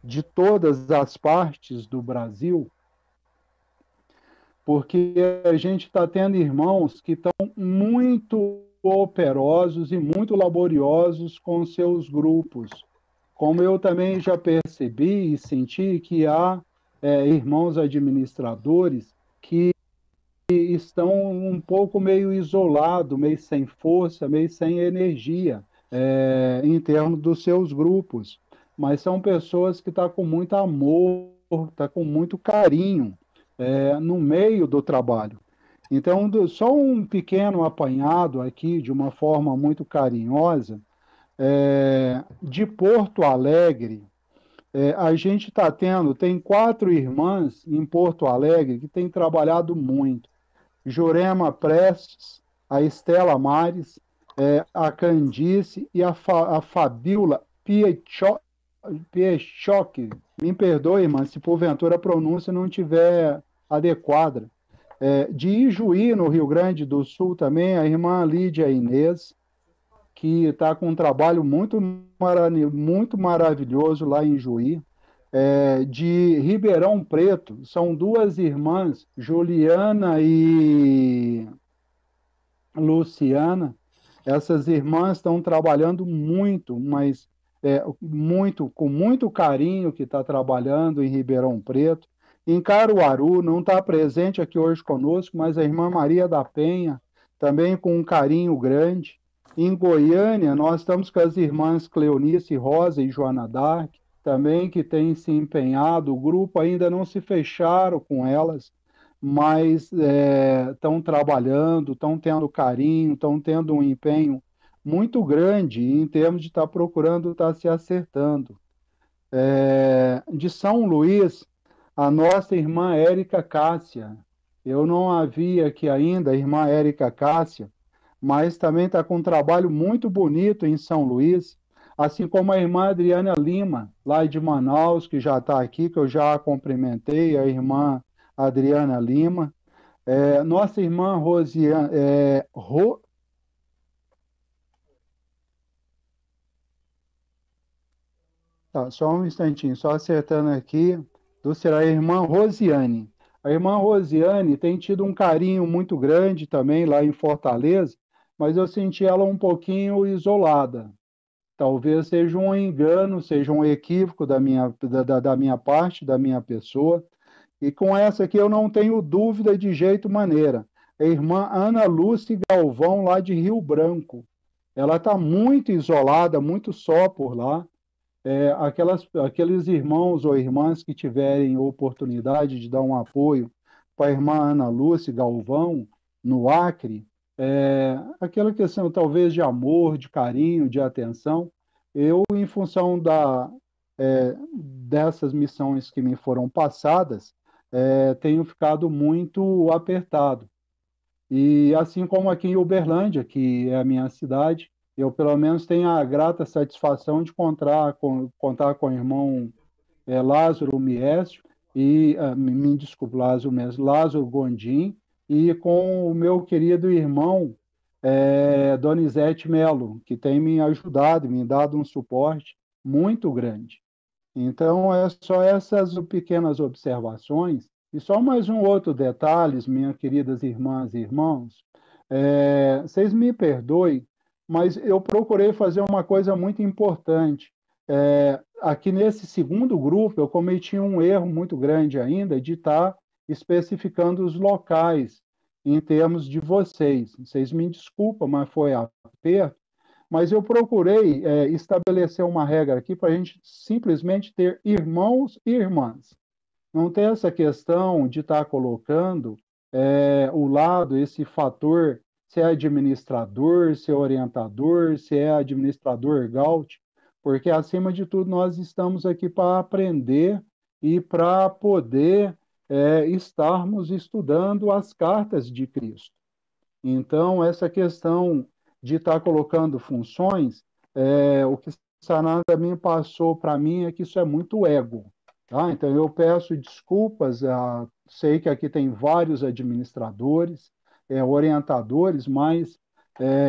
de todas as partes do Brasil, porque a gente está tendo irmãos que estão muito operosos e muito laboriosos com seus grupos. Como eu também já percebi e senti que há irmãos administradores que estão um pouco meio isolados, meio sem força, meio sem energia, em termos dos seus grupos. Mas são pessoas que estão com muito amor, estão com muito carinho no meio do trabalho. Então, só um pequeno apanhado aqui, de uma forma muito carinhosa, de Porto Alegre, a gente está tendo, tem 4 irmãs em Porto Alegre que têm trabalhado muito. Jurema Prestes, a Estela Mares, a Candice e a Fabiola Piechoque. Me perdoe, irmã, se porventura a pronúncia não estiver adequada. De Ijuí, no Rio Grande do Sul, também, a irmã Lídia Inês, que está com um trabalho muito maravilhoso lá em Juí. De Ribeirão Preto, são 2 irmãs, Juliana e Luciana. Essas irmãs estão trabalhando muito, mas com muito carinho que está trabalhando em Ribeirão Preto. Em Caruaru, não está presente aqui hoje conosco, mas a irmã Maria da Penha, também com um carinho grande. Em Goiânia, nós estamos com as irmãs Cleonice Rosa e Joana Dark, também que têm se empenhado. O grupo ainda não se fecharam com elas, mas estão trabalhando, estão tendo carinho, estão tendo um empenho muito grande em termos de estar procurando estar se acertando. De São Luís, a nossa irmã Érica Cássia. Eu não a vi aqui ainda, a irmã Érica Cássia, mas também está com um trabalho muito bonito em São Luís, assim como a irmã Adriana Lima, lá de Manaus, que já está aqui, que eu já a cumprimentei, a irmã Adriana Lima. Nossa irmã Rosiane, tá, só um instantinho, só acertando aqui, será a irmã Rosiane. A irmã Rosiane tem tido um carinho muito grande também lá em Fortaleza, mas eu senti ela um pouquinho isolada. Talvez seja um engano, seja um equívoco da minha parte, da minha pessoa. E com essa aqui eu não tenho dúvida de jeito maneira. A irmã Ana Lúcia Galvão, lá de Rio Branco. Ela está muito isolada, muito só por lá. Aqueles irmãos ou irmãs que tiverem oportunidade de dar um apoio para a irmã Ana Lúcia Galvão, no Acre, aquela questão talvez de amor, de carinho, de atenção, eu, em função dessas missões que me foram passadas, tenho ficado muito apertado. E assim como aqui em Uberlândia, que é a minha cidade, eu pelo menos tenho a grata satisfação de contar com o irmão Lázaro Miesio e, me desculpe, Lázaro Miesio, Lázaro Gondim, e com o meu querido irmão Donizete Melo, que tem me ajudado, me dado um suporte muito grande. Então, é só essas pequenas observações. E só mais um outro detalhe, minhas queridas irmãs e irmãos. Vocês me perdoem, mas eu procurei fazer uma coisa muito importante. Aqui nesse segundo grupo, eu cometi um erro muito grande ainda de estar especificando os locais em termos de vocês. Vocês me desculpam, mas foi aperto. Mas eu procurei estabelecer uma regra aqui para a gente simplesmente ter irmãos e irmãs. Não ter essa questão de estar colocando o lado, esse fator, se é administrador, se é orientador, se é administrador Gaut, porque acima de tudo nós estamos aqui para aprender e para poder estarmos estudando as cartas de Cristo. Então, essa questão de estar colocando funções, o que Sananda me passou para mim é que isso é muito ego. Tá? Então, eu peço desculpas, sei que aqui tem vários administradores, orientadores, mas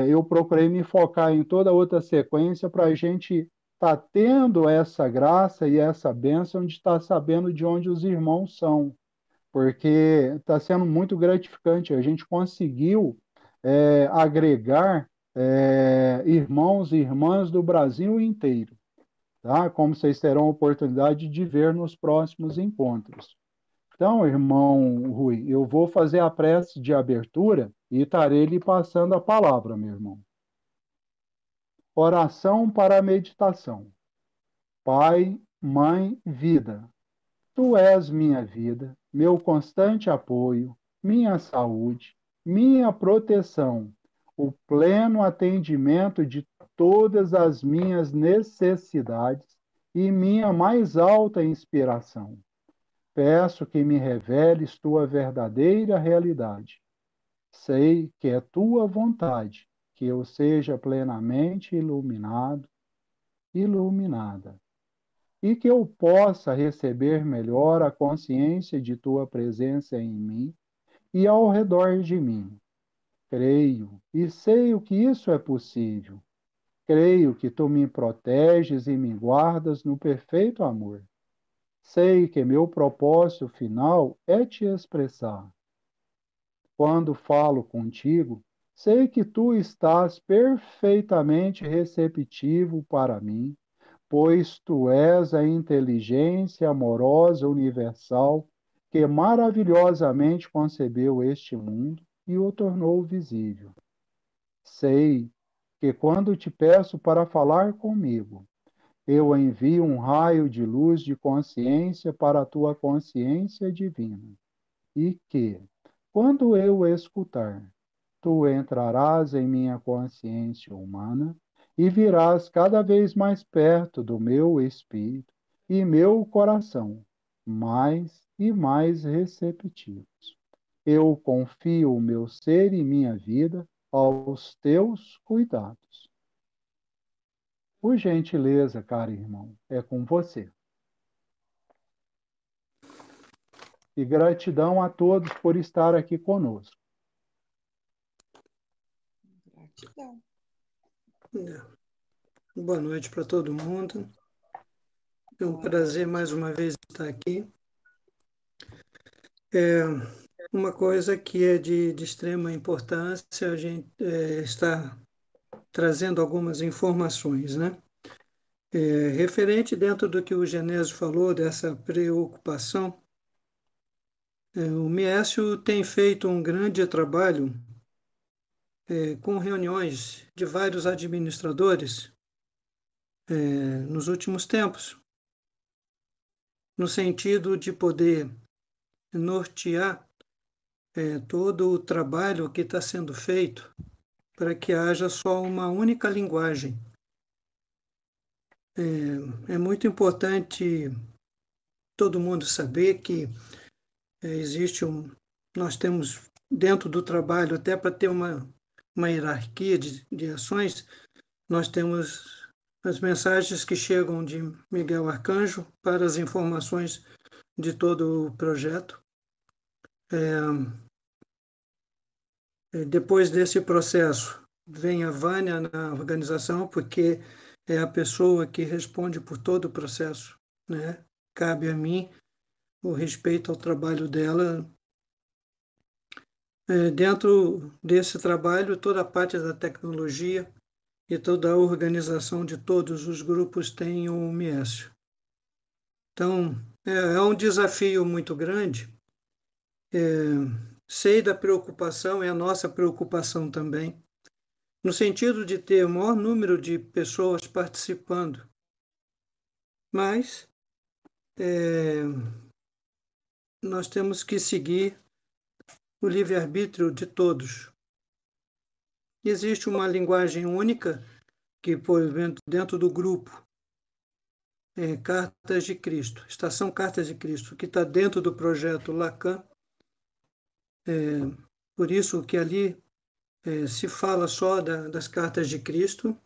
eu procurei me focar em toda outra sequência para a gente está tendo essa graça e essa bênção de estar sabendo de onde os irmãos são, porque está sendo muito gratificante. A gente conseguiu agregar irmãos e irmãs do Brasil inteiro, tá? Como vocês terão a oportunidade de ver nos próximos encontros. Então, irmão Rui, eu vou fazer a prece de abertura e estarei lhe passando a palavra, meu irmão. Oração para a meditação. Pai, Mãe, Vida, Tu és minha vida, meu constante apoio, minha saúde, minha proteção, o pleno atendimento de todas as minhas necessidades e minha mais alta inspiração. Peço que me reveles tua verdadeira realidade. Sei que é tua vontade que eu seja plenamente iluminado, iluminada, e que eu possa receber melhor a consciência de tua presença em mim e ao redor de mim. Creio e sei que isso é possível. Creio que tu me proteges e me guardas no perfeito amor. Sei que meu propósito final é te expressar. Quando falo contigo, sei que tu estás perfeitamente receptivo para mim, pois tu és a inteligência amorosa universal que maravilhosamente concebeu este mundo e o tornou visível. Sei que quando te peço para falar comigo, eu envio um raio de luz de consciência para a tua consciência divina, e que, quando eu escutar, tu entrarás em minha consciência humana e virás cada vez mais perto do meu espírito e meu coração, mais e mais receptivos. Eu confio o meu ser e minha vida aos teus cuidados. Por gentileza, caro irmão, é com você. E gratidão a todos por estar aqui conosco. Gratidão. Boa noite para todo mundo. É um prazer mais uma vez estar aqui. Uma coisa que é de extrema importância, a gente está trazendo algumas informações, né? Referente dentro do que o Genésio falou, dessa preocupação, o Miécio tem feito um grande trabalho com reuniões de vários administradores nos últimos tempos, no sentido de poder nortear todo o trabalho que está sendo feito para que haja só uma única linguagem. É muito importante todo mundo saber que nós temos dentro do trabalho, até para ter uma hierarquia de ações, nós temos as mensagens que chegam de Miguel Arcanjo para as informações de todo o projeto. Depois desse processo, vem a Vânia na organização, porque é a pessoa que responde por todo o processo, né? Cabe a mim o respeito ao trabalho dela. Dentro desse trabalho, toda a parte da tecnologia e toda a organização de todos os grupos tem o Miécio. Então, é um desafio muito grande. Sei da preocupação, é a nossa preocupação também, no sentido de ter o maior número de pessoas participando. Mas nós temos que seguir o livre-arbítrio de todos. Existe uma linguagem única que, por exemplo, dentro do grupo Cartas de Cristo, Estação Cartas de Cristo, que está dentro do projeto Lacan. Por isso que ali se fala só das Cartas de Cristo,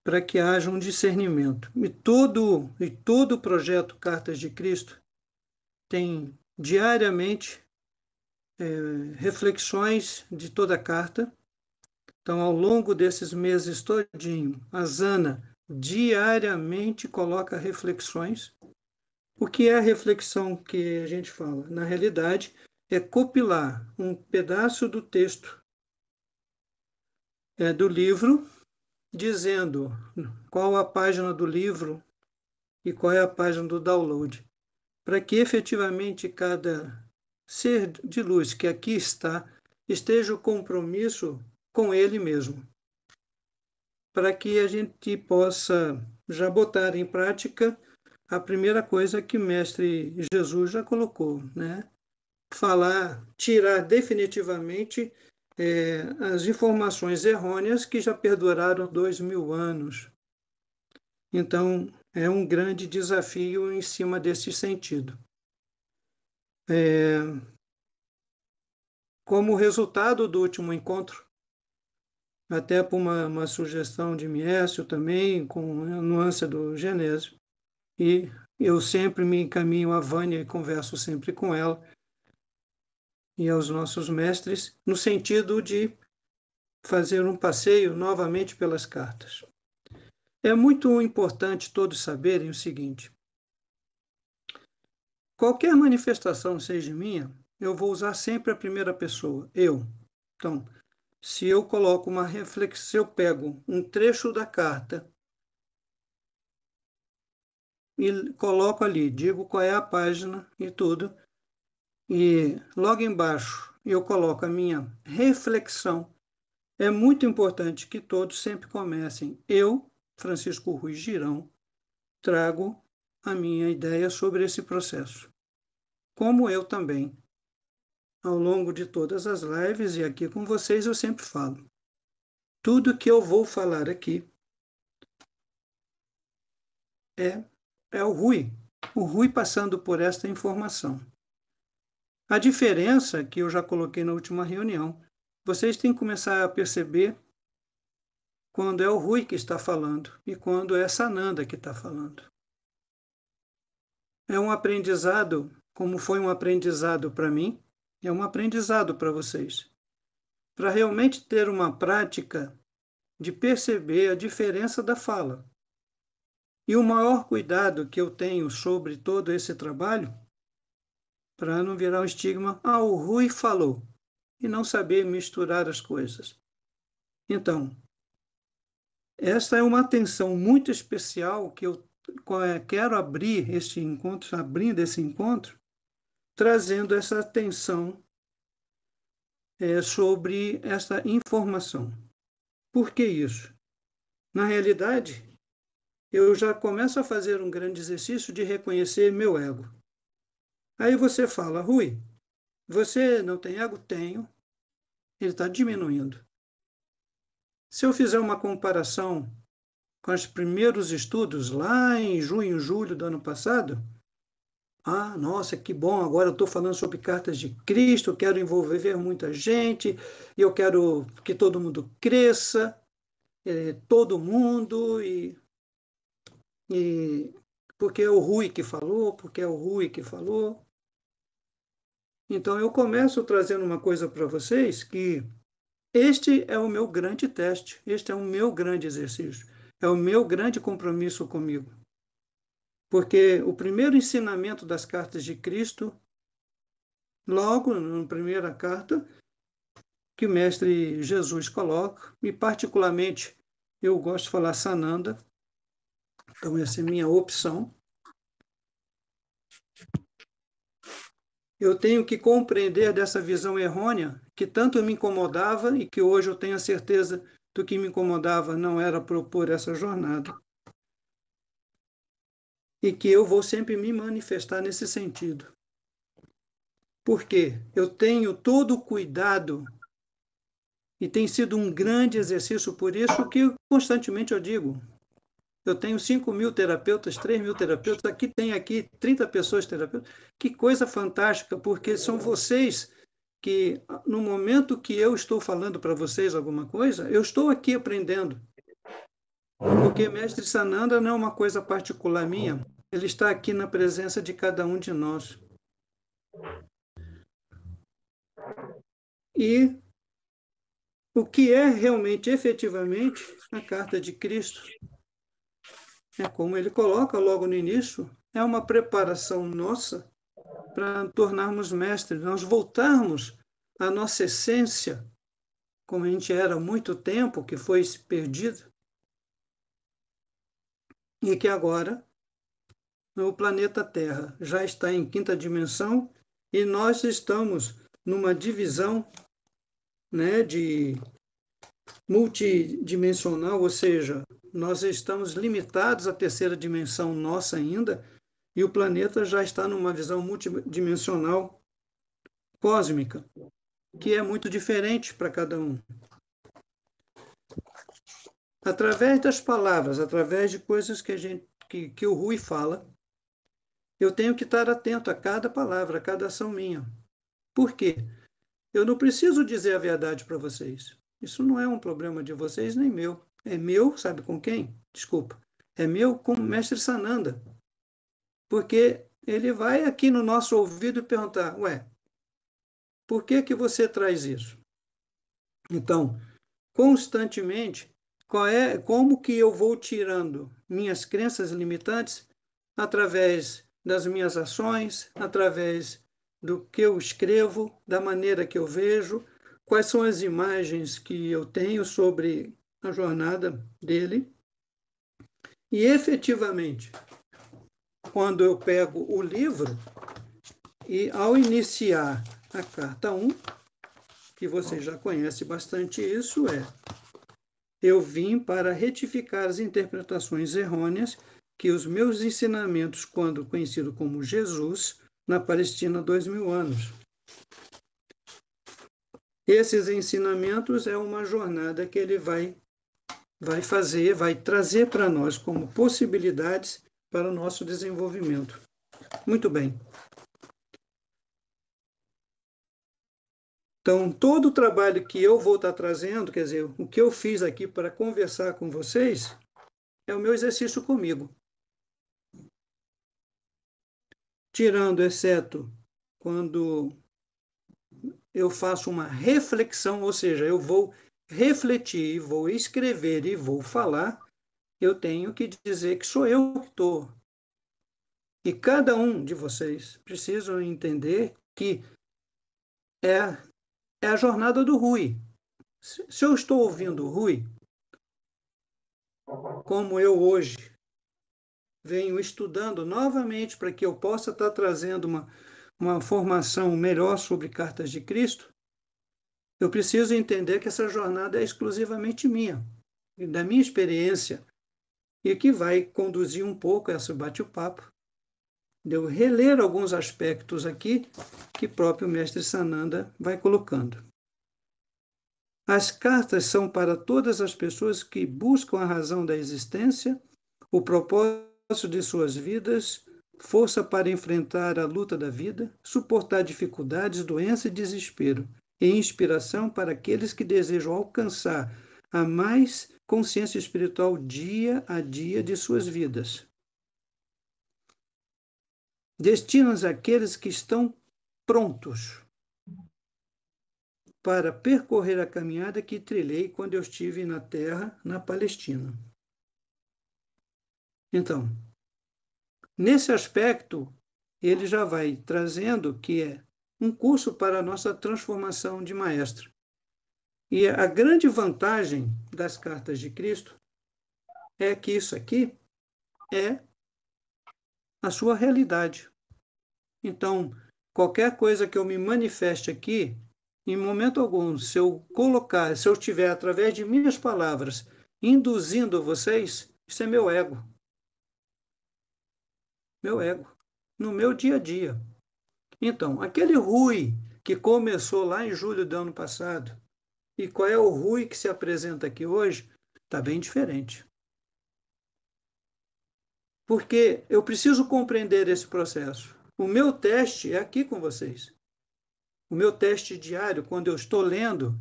para que haja um discernimento. E todo o projeto Cartas de Cristo tem diariamente reflexões de toda a carta. Então, ao longo desses meses todinho, a Zana diariamente coloca reflexões. O que é a reflexão que a gente fala? Na realidade, é compilar um pedaço do texto do livro, dizendo qual a página do livro e qual é a página do download, para que efetivamente cada ser de luz que aqui está esteja o compromisso com ele mesmo, para que a gente possa já botar em prática a primeira coisa que o Mestre Jesus já colocou, né? Falar, tirar definitivamente as informações errôneas que já perduraram 2000 anos. Então, é um grande desafio em cima desse sentido. Como resultado do último encontro, até por uma sugestão de Miécio também, com a nuance do Genésio, e eu sempre me encaminho a Vânia e converso sempre com ela e aos nossos mestres, no sentido de fazer um passeio novamente pelas cartas. É muito importante todos saberem o seguinte: qualquer manifestação seja minha, eu vou usar sempre a primeira pessoa, eu. Então, se eu coloco uma reflexão, se eu pego um trecho da carta e coloco ali, digo qual é a página e tudo, e logo embaixo eu coloco a minha reflexão, é muito importante que todos sempre comecem. Eu, Francisco Ruiz Girão, trago a minha ideia sobre esse processo. Como eu também, ao longo de todas as lives e aqui com vocês, eu sempre falo. Tudo que eu vou falar aqui é o Rui passando por esta informação. A diferença que eu já coloquei na última reunião, vocês têm que começar a perceber quando é o Rui que está falando e quando é Sananda que está falando. É um aprendizado, como foi um aprendizado para mim, é um aprendizado para vocês. Para realmente ter uma prática de perceber a diferença da fala. E o maior cuidado que eu tenho sobre todo esse trabalho, para não virar um estigma, o Rui falou, e não saber misturar as coisas. Então, essa é uma atenção muito especial que eu quero abrir este encontro, abrindo esse encontro, trazendo essa atenção sobre essa informação. Por que isso? Na realidade, eu já começo a fazer um grande exercício de reconhecer meu ego. Aí você fala, Rui, você não tem ego? Tenho. Ele está diminuindo. Se eu fizer uma comparação com os primeiros estudos, lá em junho, julho do ano passado, nossa, que bom, agora eu estou falando sobre cartas de Cristo, eu quero envolver muita gente, e eu quero que todo mundo cresça, todo mundo, e porque é o Rui que falou, porque é o Rui que falou. Então eu começo trazendo uma coisa para vocês que este é o meu grande teste, este é o meu grande exercício, é o meu grande compromisso comigo. Porque o primeiro ensinamento das cartas de Cristo, logo na primeira carta, que o mestre Jesus coloca, e particularmente eu gosto de falar Sananda, então essa é a minha opção. Eu tenho que compreender dessa visão errônea que tanto me incomodava e que hoje eu tenho a certeza do que me incomodava não era propor essa jornada. E que eu vou sempre me manifestar nesse sentido. Porque eu tenho todo o cuidado e tem sido um grande exercício, por isso que constantemente eu digo, eu tenho 5.000 terapeutas, 3.000 terapeutas, aqui tem 30 pessoas terapeutas. Que coisa fantástica, porque são vocês que, no momento que eu estou falando para vocês alguma coisa, eu estou aqui aprendendo. Porque Mestre Sananda não é uma coisa particular minha, ele está aqui na presença de cada um de nós. E o que é realmente, efetivamente, a carta de Cristo? É como ele coloca logo no início, é uma preparação nossa para tornarmos mestres, nós voltarmos à nossa essência, como a gente era há muito tempo, que foi perdido, e que agora o planeta Terra já está em quinta dimensão e nós estamos numa divisão, né, de multidimensional, ou seja, nós estamos limitados à terceira dimensão nossa ainda, e o planeta já está numa visão multidimensional cósmica, que é muito diferente para cada um. Através das palavras, através de coisas que o Rui fala, eu tenho que estar atento a cada palavra, a cada ação minha. Por quê? Eu não preciso dizer a verdade para vocês. Isso não é um problema de vocês nem meu. É meu, sabe com quem? Desculpa. É meu com o mestre Sananda. Porque ele vai aqui no nosso ouvido e perguntar: ué, por que que você traz isso? Então, constantemente, como que eu vou tirando minhas crenças limitantes através das minhas ações, através do que eu escrevo, da maneira que eu vejo, quais são as imagens que eu tenho sobre a jornada dele. E efetivamente, quando eu pego o livro e ao iniciar a carta 1, que você já conhece bastante isso, eu vim para retificar as interpretações errôneas que os meus ensinamentos, quando conhecido como Jesus, na Palestina há 2000 anos. Esses ensinamentos é uma jornada que ele vai fazer, vai trazer para nós como possibilidades para o nosso desenvolvimento. Muito bem. Então, todo o trabalho que eu vou estar trazendo, quer dizer, o que eu fiz aqui para conversar com vocês, é o meu exercício comigo. Tirando, exceto, quando eu faço uma reflexão, ou seja, eu vou refletir, vou escrever e vou falar, eu tenho que dizer que sou eu que estou. E cada um de vocês precisam entender que é, é a jornada do Rui. Se eu estou ouvindo o Rui, como eu hoje venho estudando novamente para que eu possa estar trazendo uma formação melhor sobre cartas de Cristo, eu preciso entender que essa jornada é exclusivamente minha, da minha experiência, e que vai conduzir um pouco esse bate-papo, de eu reler alguns aspectos aqui que próprio mestre Sananda vai colocando. As cartas são para todas as pessoas que buscam a razão da existência, o propósito de suas vidas, força para enfrentar a luta da vida, suportar dificuldades, doença e desespero, e inspiração para aqueles que desejam alcançar a mais consciência espiritual dia a dia de suas vidas. Destinos àqueles que estão prontos para percorrer a caminhada que trilhei quando eu estive na terra, na Palestina. Então, nesse aspecto, ele já vai trazendo que é um curso para a nossa transformação de maestro. E a grande vantagem das cartas de Cristo é que isso aqui é a sua realidade. Então, qualquer coisa que eu me manifeste aqui, em momento algum, se eu colocar, se eu estiver através de minhas palavras induzindo vocês, isso é meu ego. Meu ego. No meu dia a dia. Então, aquele Rui que começou lá em julho do ano passado, e qual é o Rui que se apresenta aqui hoje, está bem diferente. Porque eu preciso compreender esse processo. O meu teste é aqui com vocês. O meu teste diário, quando eu estou lendo,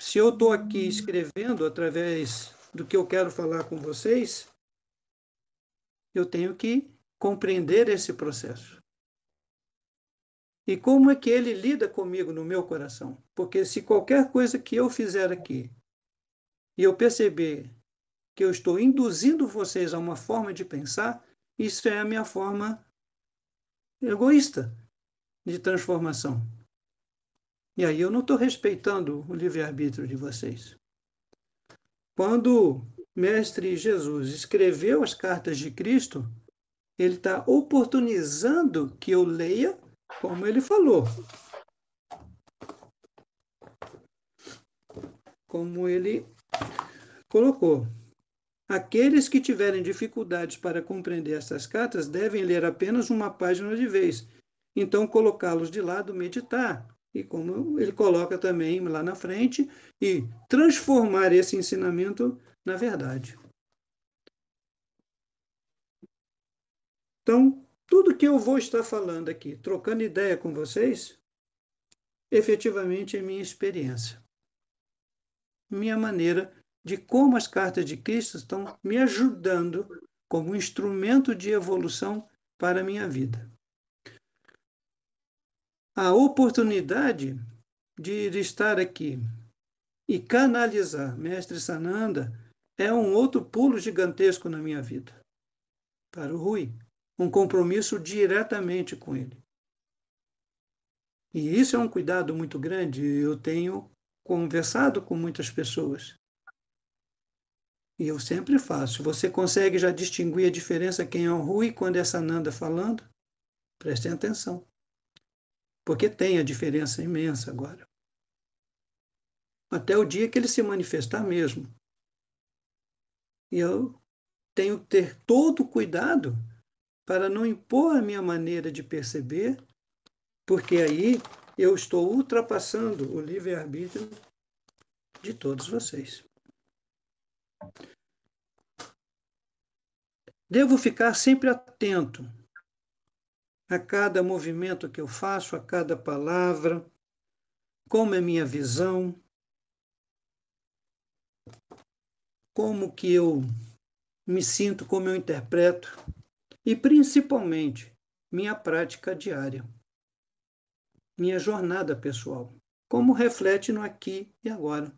se eu estou aqui escrevendo através do que eu quero falar com vocês, eu tenho que compreender esse processo. E como é que ele lida comigo no meu coração? Porque se qualquer coisa que eu fizer aqui e eu perceber que eu estou induzindo vocês a uma forma de pensar, isso é a minha forma egoísta de transformação. E aí eu não estou respeitando o livre-arbítrio de vocês. Quando o Mestre Jesus escreveu as cartas de Cristo, ele está oportunizando que eu leia como ele falou. Como ele colocou. Aqueles que tiverem dificuldades para compreender essas cartas devem ler apenas uma página de vez. Então, colocá-los de lado, meditar. E como ele coloca também lá na frente, e transformar esse ensinamento na verdade. Então, tudo que eu vou estar falando aqui, trocando ideia com vocês, efetivamente é minha experiência. Minha maneira de como as cartas de Cristo estão me ajudando como instrumento de evolução para a minha vida. A oportunidade de estar aqui e canalizar Mestre Sananda é um outro pulo gigantesco na minha vida. Para o Rui, um compromisso diretamente com ele. E isso é um cuidado muito grande. Eu tenho conversado com muitas pessoas. E eu sempre faço. Você consegue já distinguir a diferença quem é o Rui quando é Sananda falando? Prestem atenção. Porque tem a diferença imensa agora. Até o dia que ele se manifestar mesmo. E eu tenho que ter todo o cuidado para não impor a minha maneira de perceber, porque aí eu estou ultrapassando o livre-arbítrio de todos vocês. Devo ficar sempre atento a cada movimento que eu faço, a cada palavra, como é minha visão, como que eu me sinto, como eu interpreto, e principalmente minha prática diária, minha jornada pessoal, como reflete no aqui e agora.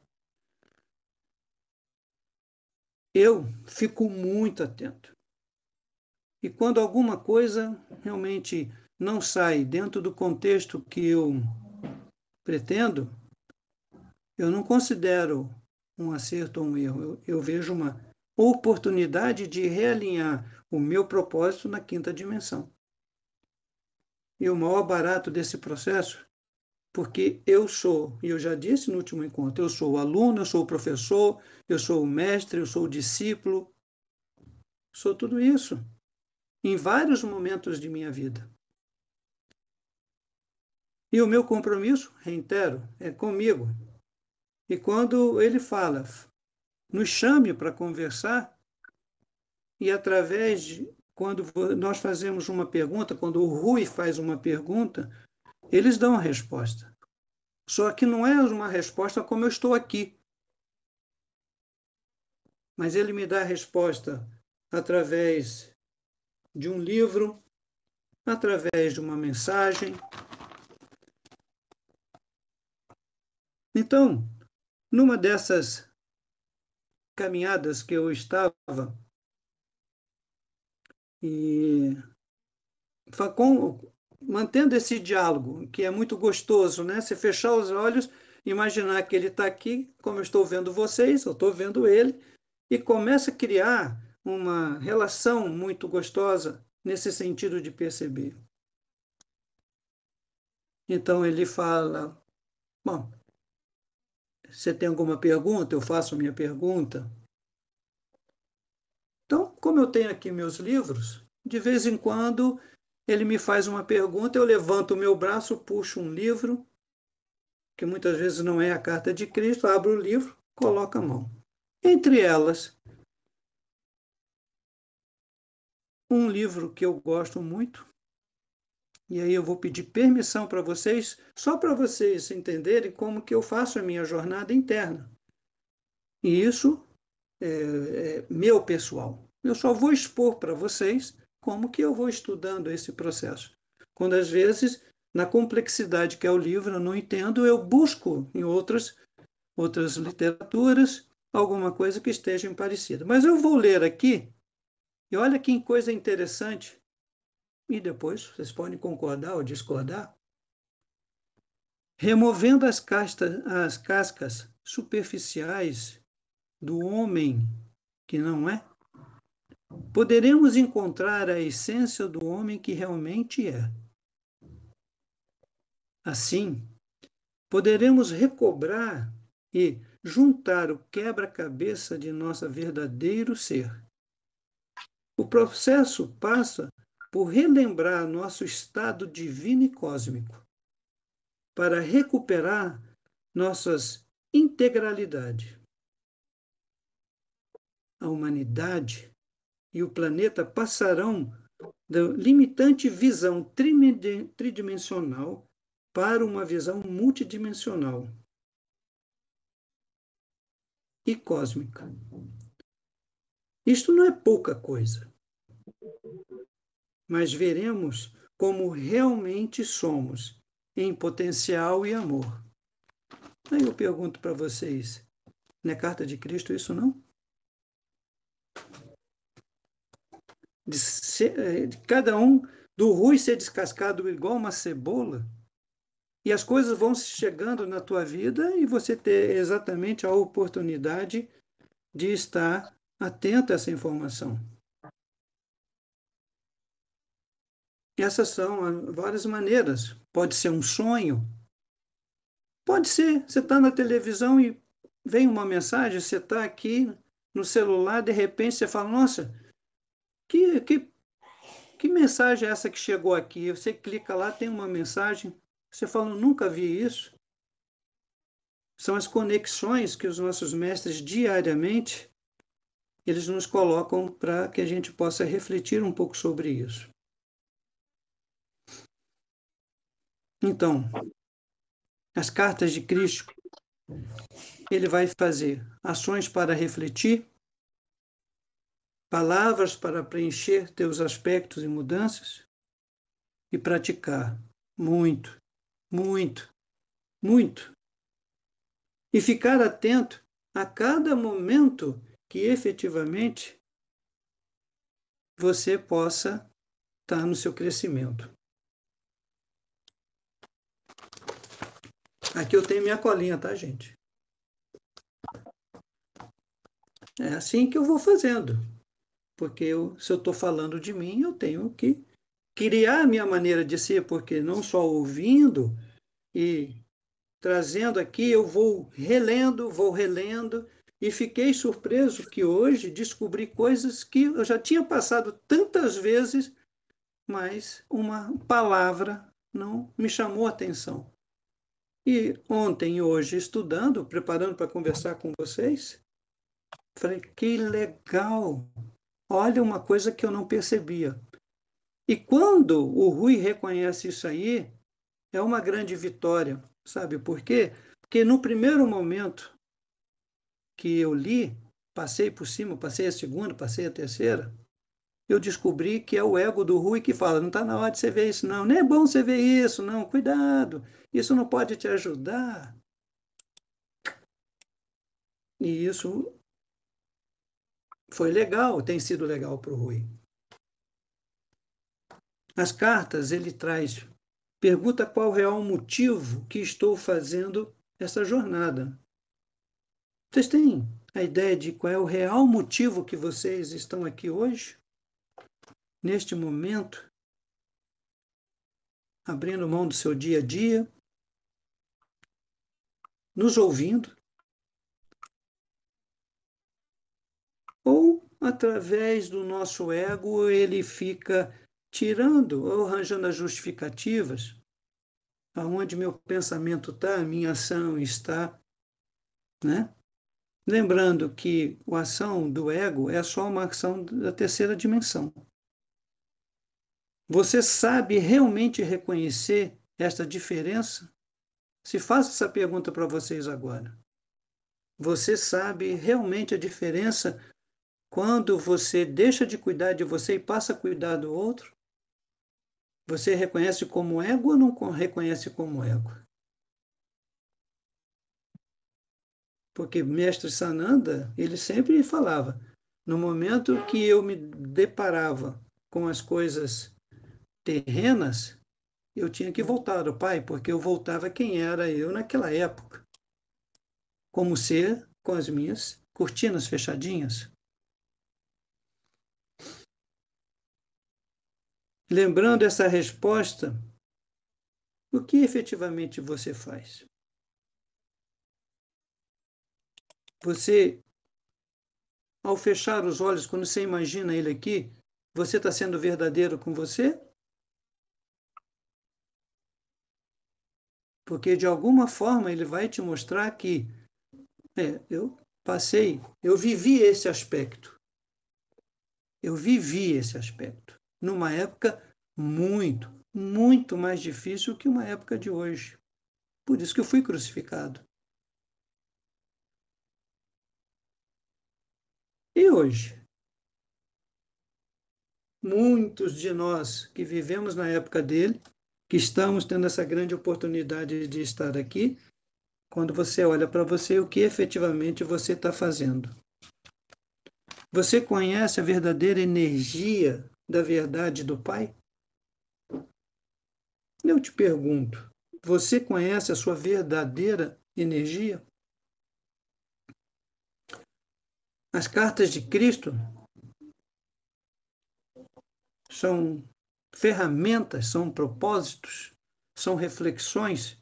Eu fico muito atento. E quando alguma coisa realmente não sai dentro do contexto que eu pretendo, eu não considero um acerto ou um erro. Eu vejo uma oportunidade de realinhar o meu propósito na quinta dimensão. E o maior barato desse processo, porque eu sou, e eu já disse no último encontro, eu sou o aluno, eu sou o professor, eu sou o mestre, eu sou o discípulo, sou tudo isso, em vários momentos de minha vida. E o meu compromisso, reitero, é comigo. E quando ele fala, nos chame para conversar, e através de, quando nós fazemos uma pergunta, quando o Rui faz uma pergunta, eles dão a resposta. Só que não é uma resposta como eu estou aqui. Mas ele me dá a resposta através de um livro, através de uma mensagem. Então, numa dessas caminhadas que eu estava, e mantendo esse diálogo, que é muito gostoso, né? Se fechar os olhos, imaginar que ele está aqui, como eu estou vendo vocês, eu estou vendo ele, e começa a criar uma relação muito gostosa nesse sentido de perceber. Então ele fala, bom, você tem alguma pergunta? Eu faço a minha pergunta. Então, como eu tenho aqui meus livros, de vez em quando ele me faz uma pergunta, eu levanto o meu braço, puxo um livro, que muitas vezes não é a carta de Cristo, abro o livro, coloco a mão. Entre elas, um livro que eu gosto muito, e aí eu vou pedir permissão para vocês, só para vocês entenderem como que eu faço a minha jornada interna. E isso é meu pessoal. Eu só vou expor para vocês como que eu vou estudando esse processo. Quando às vezes, na complexidade que é o livro, eu não entendo, eu busco em outras literaturas alguma coisa que esteja parecida. Mas eu vou ler aqui, e olha que coisa interessante, e depois vocês podem concordar ou discordar. Removendo as cascas superficiais do homem que não é, poderemos encontrar a essência do homem que realmente é. Assim, poderemos recobrar e juntar o quebra-cabeça de nosso verdadeiro ser. O processo passa por relembrar nosso estado divino e cósmico, para recuperar nossas integralidade. A humanidade e o planeta passarão da limitante visão tridimensional para uma visão multidimensional e cósmica. Isto não é pouca coisa, mas veremos como realmente somos em potencial e amor. Aí eu pergunto para vocês, não é carta de Cristo isso não? De cada um do Rui ser descascado igual uma cebola, e as coisas vão chegando na tua vida e você ter exatamente a oportunidade de estar atento a essa informação. Essas são várias maneiras. Pode ser um sonho, pode ser, você está na televisão e vem uma mensagem, você está aqui no celular, de repente você fala, nossa, que mensagem é essa que chegou aqui? Você clica lá, tem uma mensagem, você fala, nunca vi isso. São as conexões que os nossos mestres diariamente, eles nos colocam para que a gente possa refletir um pouco sobre isso. Então, as cartas de Cristo, ele vai fazer ações para refletir, palavras para preencher teus aspectos e mudanças e praticar muito, muito, muito. E ficar atento a cada momento que efetivamente você possa estar no seu crescimento. Aqui eu tenho minha colinha, tá, gente? É assim que eu vou fazendo. Porque se eu estou falando de mim, eu tenho que criar a minha maneira de ser, porque não só ouvindo e trazendo aqui, eu vou relendo, e fiquei surpreso que hoje descobri coisas que eu já tinha passado tantas vezes, mas uma palavra não me chamou a atenção. E ontem e hoje, estudando, preparando para conversar com vocês, falei, que legal! Olha uma coisa que eu não percebia. E quando o Rui reconhece isso aí, é uma grande vitória. Sabe por quê? Porque no primeiro momento que eu li, passei por cima, passei a segunda, passei a terceira, eu descobri que é o ego do Rui que fala, não está na hora de você ver isso não, nem é bom você ver isso não, cuidado, isso não pode te ajudar. E isso foi legal, tem sido legal para o Rui. As cartas ele traz, pergunta qual o real motivo que estou fazendo essa jornada. Vocês têm a ideia de qual é o real motivo que vocês estão aqui hoje? Neste momento? Abrindo mão do seu dia a dia? Nos ouvindo? Ou, através do nosso ego, ele fica tirando ou arranjando as justificativas? Aonde meu pensamento está, a minha ação está, né? Lembrando que a ação do ego é só uma ação da terceira dimensão. Você sabe realmente reconhecer esta diferença? Se faço essa pergunta para vocês agora. Você sabe realmente a diferença quando você deixa de cuidar de você e passa a cuidar do outro? Você reconhece como ego ou não reconhece como ego? Porque Mestre Sananda, ele sempre falava, no momento que eu me deparava com as coisas terrenas, eu tinha que voltar ao Pai, porque eu voltava quem era eu naquela época, como ser com as minhas cortinas fechadinhas. Lembrando essa resposta, o que efetivamente você faz? Você, ao fechar os olhos, quando você imagina ele aqui, você está sendo verdadeiro com você? Porque de alguma forma ele vai te mostrar que eu passei, eu vivi esse aspecto. Eu vivi esse aspecto numa época muito, muito mais difícil que uma época de hoje. Por isso que eu fui crucificado. E hoje? Muitos de nós que vivemos na época dele, que estamos tendo essa grande oportunidade de estar aqui, quando você olha para você, o que efetivamente você está fazendo? Você conhece a verdadeira energia da verdade do Pai? Eu te pergunto, você conhece a sua verdadeira energia? As cartas de Cristo são ferramentas, são propósitos, são reflexões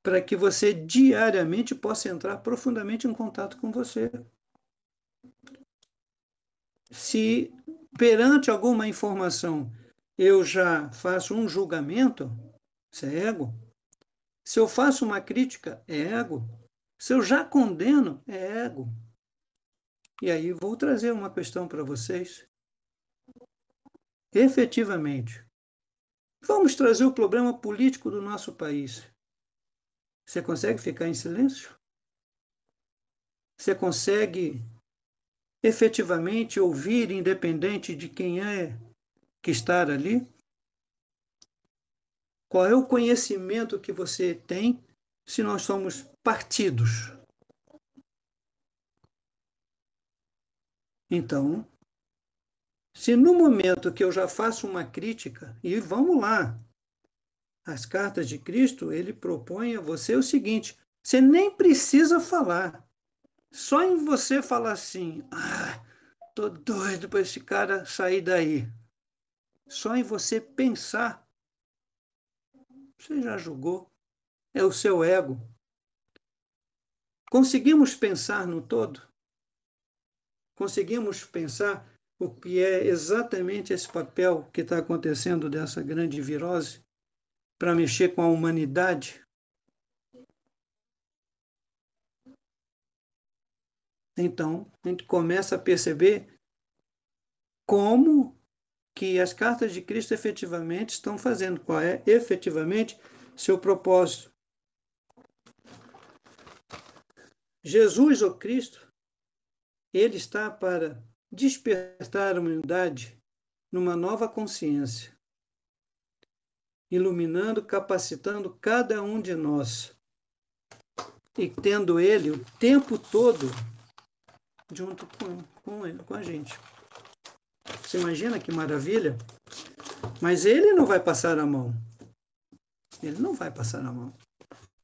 para que você diariamente possa entrar profundamente em contato com você. Se perante alguma informação eu já faço um julgamento, isso é ego. Se eu faço uma crítica, é ego. Se eu já condeno, é ego. E aí vou trazer uma questão para vocês. Efetivamente, vamos trazer o problema político do nosso país. Você consegue ficar em silêncio? Você consegue efetivamente ouvir, independente de quem é que está ali? Qual é o conhecimento que você tem se nós somos partidos? Então, se no momento que eu já faço uma crítica, e vamos lá, as cartas de Cristo, ele propõe a você o seguinte: você nem precisa falar. Só em você falar assim, tô doido para esse cara sair daí. Só em você pensar, você já julgou. É o seu ego. Conseguimos pensar no todo? Conseguimos pensar o que é exatamente esse papel que está acontecendo dessa grande virose para mexer com a humanidade? Então, a gente começa a perceber como que as cartas de Cristo efetivamente estão fazendo, qual é efetivamente seu propósito. Jesus, ou Cristo, ele está para despertar a humanidade numa nova consciência, iluminando, capacitando cada um de nós e tendo ele o tempo todo junto com a gente. Você imagina que maravilha? Mas ele não vai passar a mão. Ele não vai passar a mão.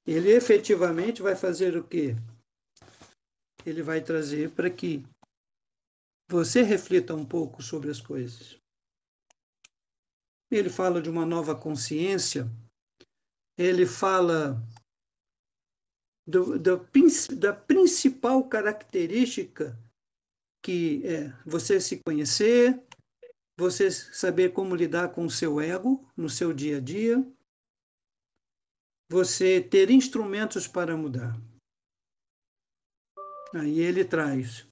Ele efetivamente vai fazer o quê? Ele vai trazer para que você reflita um pouco sobre as coisas. Ele fala de uma nova consciência, ele fala da principal característica que é você se conhecer, você saber como lidar com o seu ego no seu dia a dia, você ter instrumentos para mudar. Aí ele traz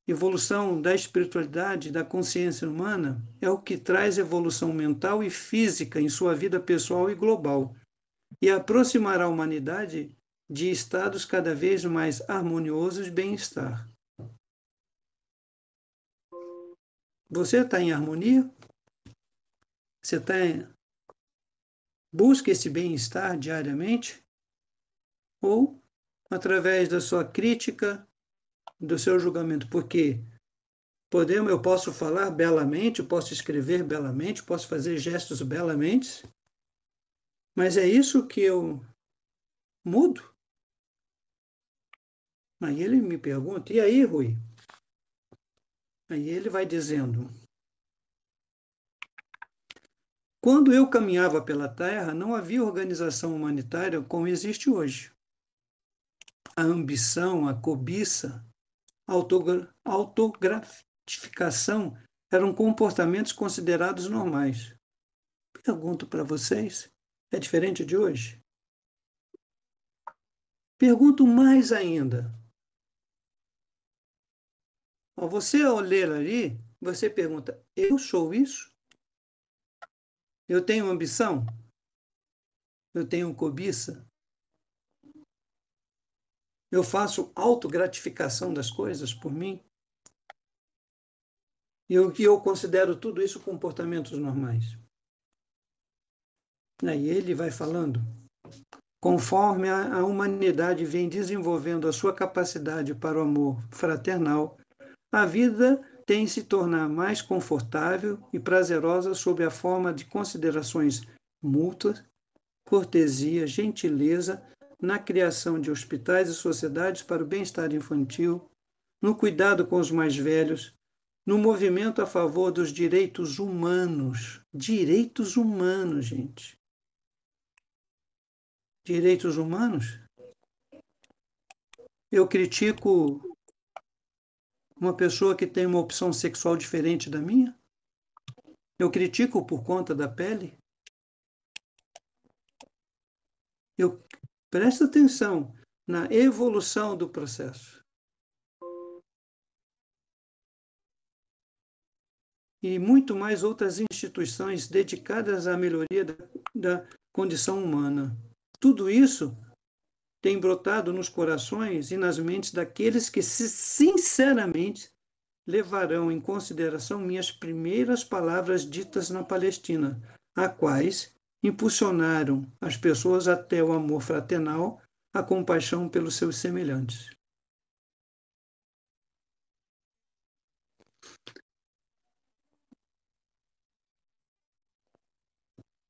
evolução da espiritualidade, da consciência humana, é o que traz evolução mental e física em sua vida pessoal e global, e aproximará a humanidade de estados cada vez mais harmoniosos de bem-estar. Você está em harmonia? Você busca esse bem-estar diariamente? Ou através da sua crítica, do seu julgamento, porque eu posso falar belamente, eu posso escrever belamente, posso fazer gestos belamente, mas é isso que eu mudo? Aí ele me pergunta, e aí, Rui? Aí ele vai dizendo, quando eu caminhava pela Terra, não havia organização humanitária como existe hoje. A ambição, a cobiça, a autogratificação eram comportamentos considerados normais. Pergunto para vocês, é diferente de hoje? Pergunto mais ainda. Ao você ao ler ali, você pergunta, eu sou isso? Eu tenho ambição? Eu tenho cobiça? Eu faço autogratificação das coisas por mim? E eu considero tudo isso comportamentos normais. Aí ele vai falando, conforme a humanidade vem desenvolvendo a sua capacidade para o amor fraternal, a vida tem se tornar mais confortável e prazerosa sob a forma de considerações mútuas, cortesia, gentileza, na criação de hospitais e sociedades para o bem-estar infantil, no cuidado com os mais velhos, no movimento a favor dos direitos humanos. Direitos humanos, gente. Direitos humanos? Eu critico uma pessoa que tem uma opção sexual diferente da minha? Eu critico por conta da pele? Eu presto atenção na evolução do processo. E muito mais outras instituições dedicadas à melhoria da condição humana. Tudo isso tem brotado nos corações e nas mentes daqueles que, sinceramente, levarão em consideração minhas primeiras palavras ditas na Palestina, a quais impulsionaram as pessoas até o amor fraternal, a compaixão pelos seus semelhantes.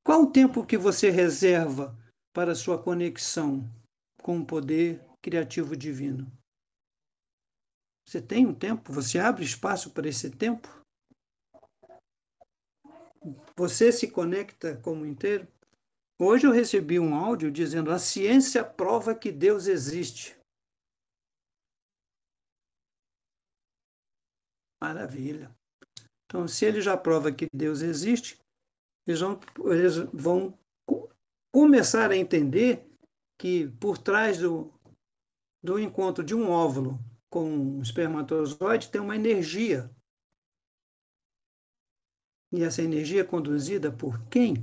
Qual o tempo que você reserva para sua conexão com o poder criativo divino? Você tem um tempo? Você abre espaço para esse tempo? Você se conecta como inteiro? Hoje eu recebi um áudio dizendo: a ciência prova que Deus existe. Maravilha. Então, se ele já prova que Deus existe, eles vão começar a entender que por trás do encontro de um óvulo com um espermatozoide tem uma energia. E essa energia é conduzida por quem?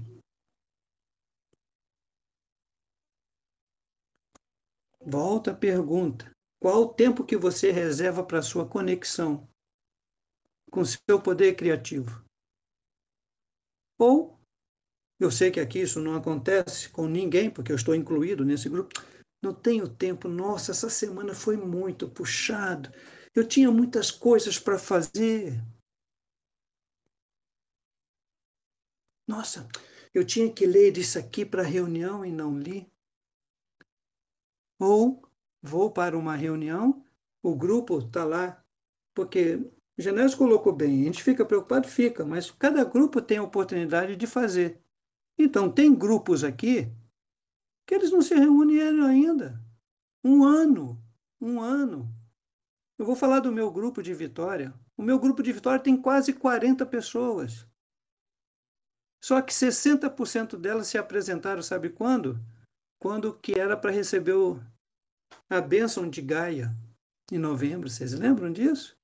Volta a pergunta. Qual o tempo que você reserva para a sua conexão com seu poder criativo? Ou, eu sei que aqui isso não acontece com ninguém, porque eu estou incluído nesse grupo, não tenho tempo, nossa, essa semana foi muito puxado, eu tinha muitas coisas para fazer. Nossa, eu tinha que ler isso aqui para a reunião e não li. Ou vou para uma reunião, o grupo está lá, porque o Genésio colocou bem, a gente fica preocupado, fica, mas cada grupo tem a oportunidade de fazer. Então, tem grupos aqui que eles não se reúnem ainda. Um ano. Eu vou falar do meu grupo de Vitória. O meu grupo de Vitória tem quase 40 pessoas. Só que 60% delas se apresentaram, sabe quando? Quando que era para receber a bênção de Gaia, em novembro. Vocês lembram disso?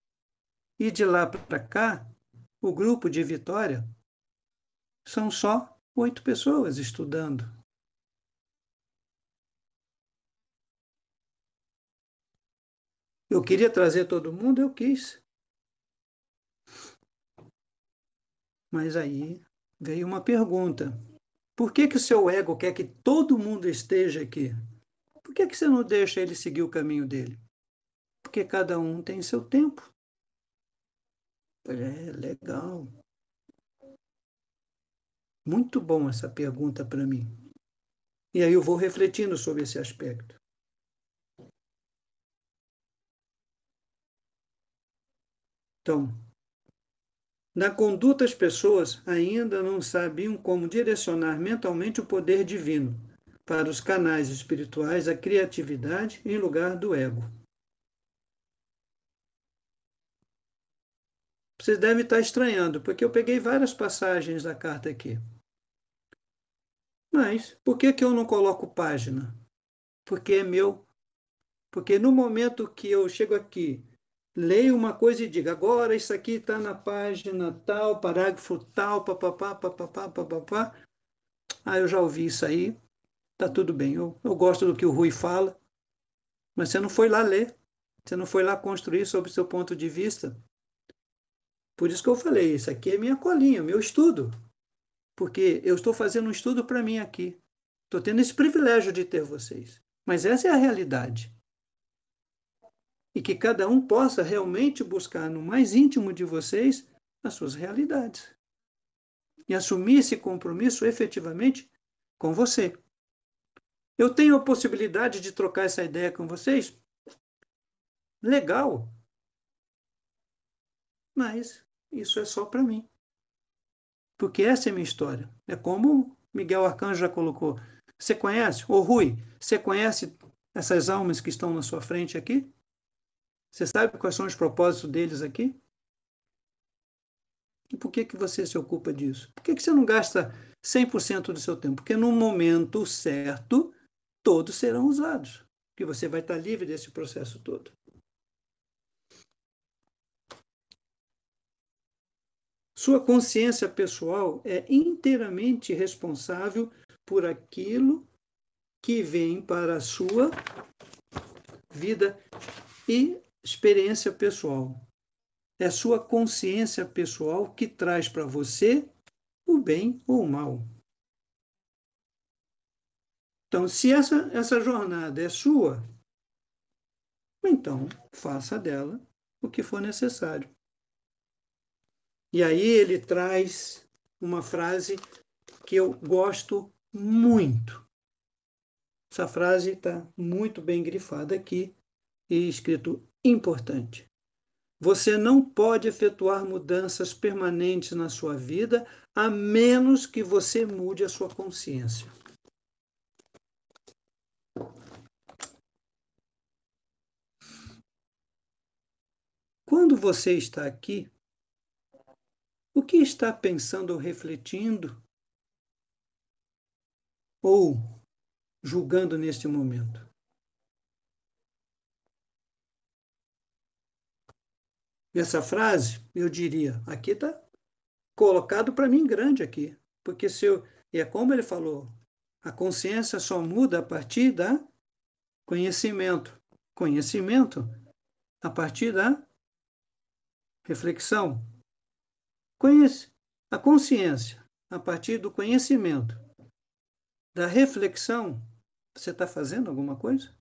E de lá para cá, o grupo de Vitória são só 8 pessoas estudando. Eu queria trazer todo mundo, eu quis. Mas aí veio uma pergunta. Por que o seu ego quer que todo mundo esteja aqui? Por que você não deixa ele seguir o caminho dele? Porque cada um tem seu tempo. É legal. Muito bom essa pergunta para mim. E aí eu vou refletindo sobre esse aspecto. Então, na conduta, as pessoas ainda não sabiam como direcionar mentalmente o poder divino para os canais espirituais, a criatividade em lugar do ego. Vocês devem estar estranhando, porque eu peguei várias passagens da carta aqui. Mas por que eu não coloco página? Porque é meu. Porque no momento que eu chego aqui, leio uma coisa e digo, agora isso aqui está na página tal, parágrafo tal, papapá, papapá, papapá. Ah, eu já ouvi isso aí, tá tudo bem. Eu gosto do que o Rui fala, mas você não foi lá ler, você não foi lá construir sobre o seu ponto de vista. Por isso que eu falei, isso aqui é minha colinha, meu estudo. Porque eu estou fazendo um estudo para mim aqui. Estou tendo esse privilégio de ter vocês. Mas essa é a realidade. E que cada um possa realmente buscar no mais íntimo de vocês as suas realidades. E assumir esse compromisso efetivamente com você. Eu tenho a possibilidade de trocar essa ideia com vocês? Legal. Mas isso é só para mim. Porque essa é a minha história. É como Miguel Arcanjo já colocou. Você conhece? Ô Rui, você conhece essas almas que estão na sua frente aqui? Você sabe quais são os propósitos deles aqui? E por que você se ocupa disso? Por que você não gasta 100% do seu tempo? Porque no momento certo, todos serão usados. Porque você vai estar livre desse processo todo. Sua consciência pessoal é inteiramente responsável por aquilo que vem para a sua vida e experiência pessoal. É a sua consciência pessoal que traz para você o bem ou o mal. Então, se essa jornada é sua, então faça dela o que for necessário. E aí ele traz uma frase que eu gosto muito. Essa frase está muito bem grifada aqui e escrito importante. Você não pode efetuar mudanças permanentes na sua vida a menos que você mude a sua consciência. Quando você está aqui, o que está pensando ou refletindo ou julgando neste momento? Essa frase, eu diria, aqui está colocado para mim grande aqui, porque se eu, e é como ele falou, a consciência só muda a partir da conhecimento. Conhecimento a partir da reflexão. Conhece a consciência a partir do conhecimento, da reflexão. Você está fazendo alguma coisa?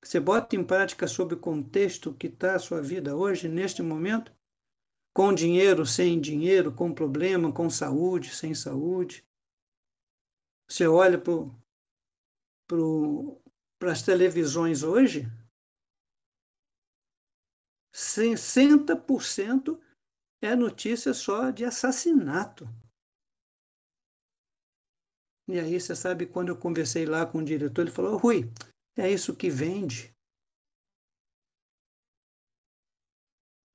Você bota em prática sob o contexto que está a sua vida hoje, neste momento? Com dinheiro, sem dinheiro, com problema, com saúde, sem saúde. Você olha para as televisões hoje, 60% é notícia só de assassinato. E aí, você sabe, quando eu conversei lá com o diretor, ele falou, Rui, é isso que vende.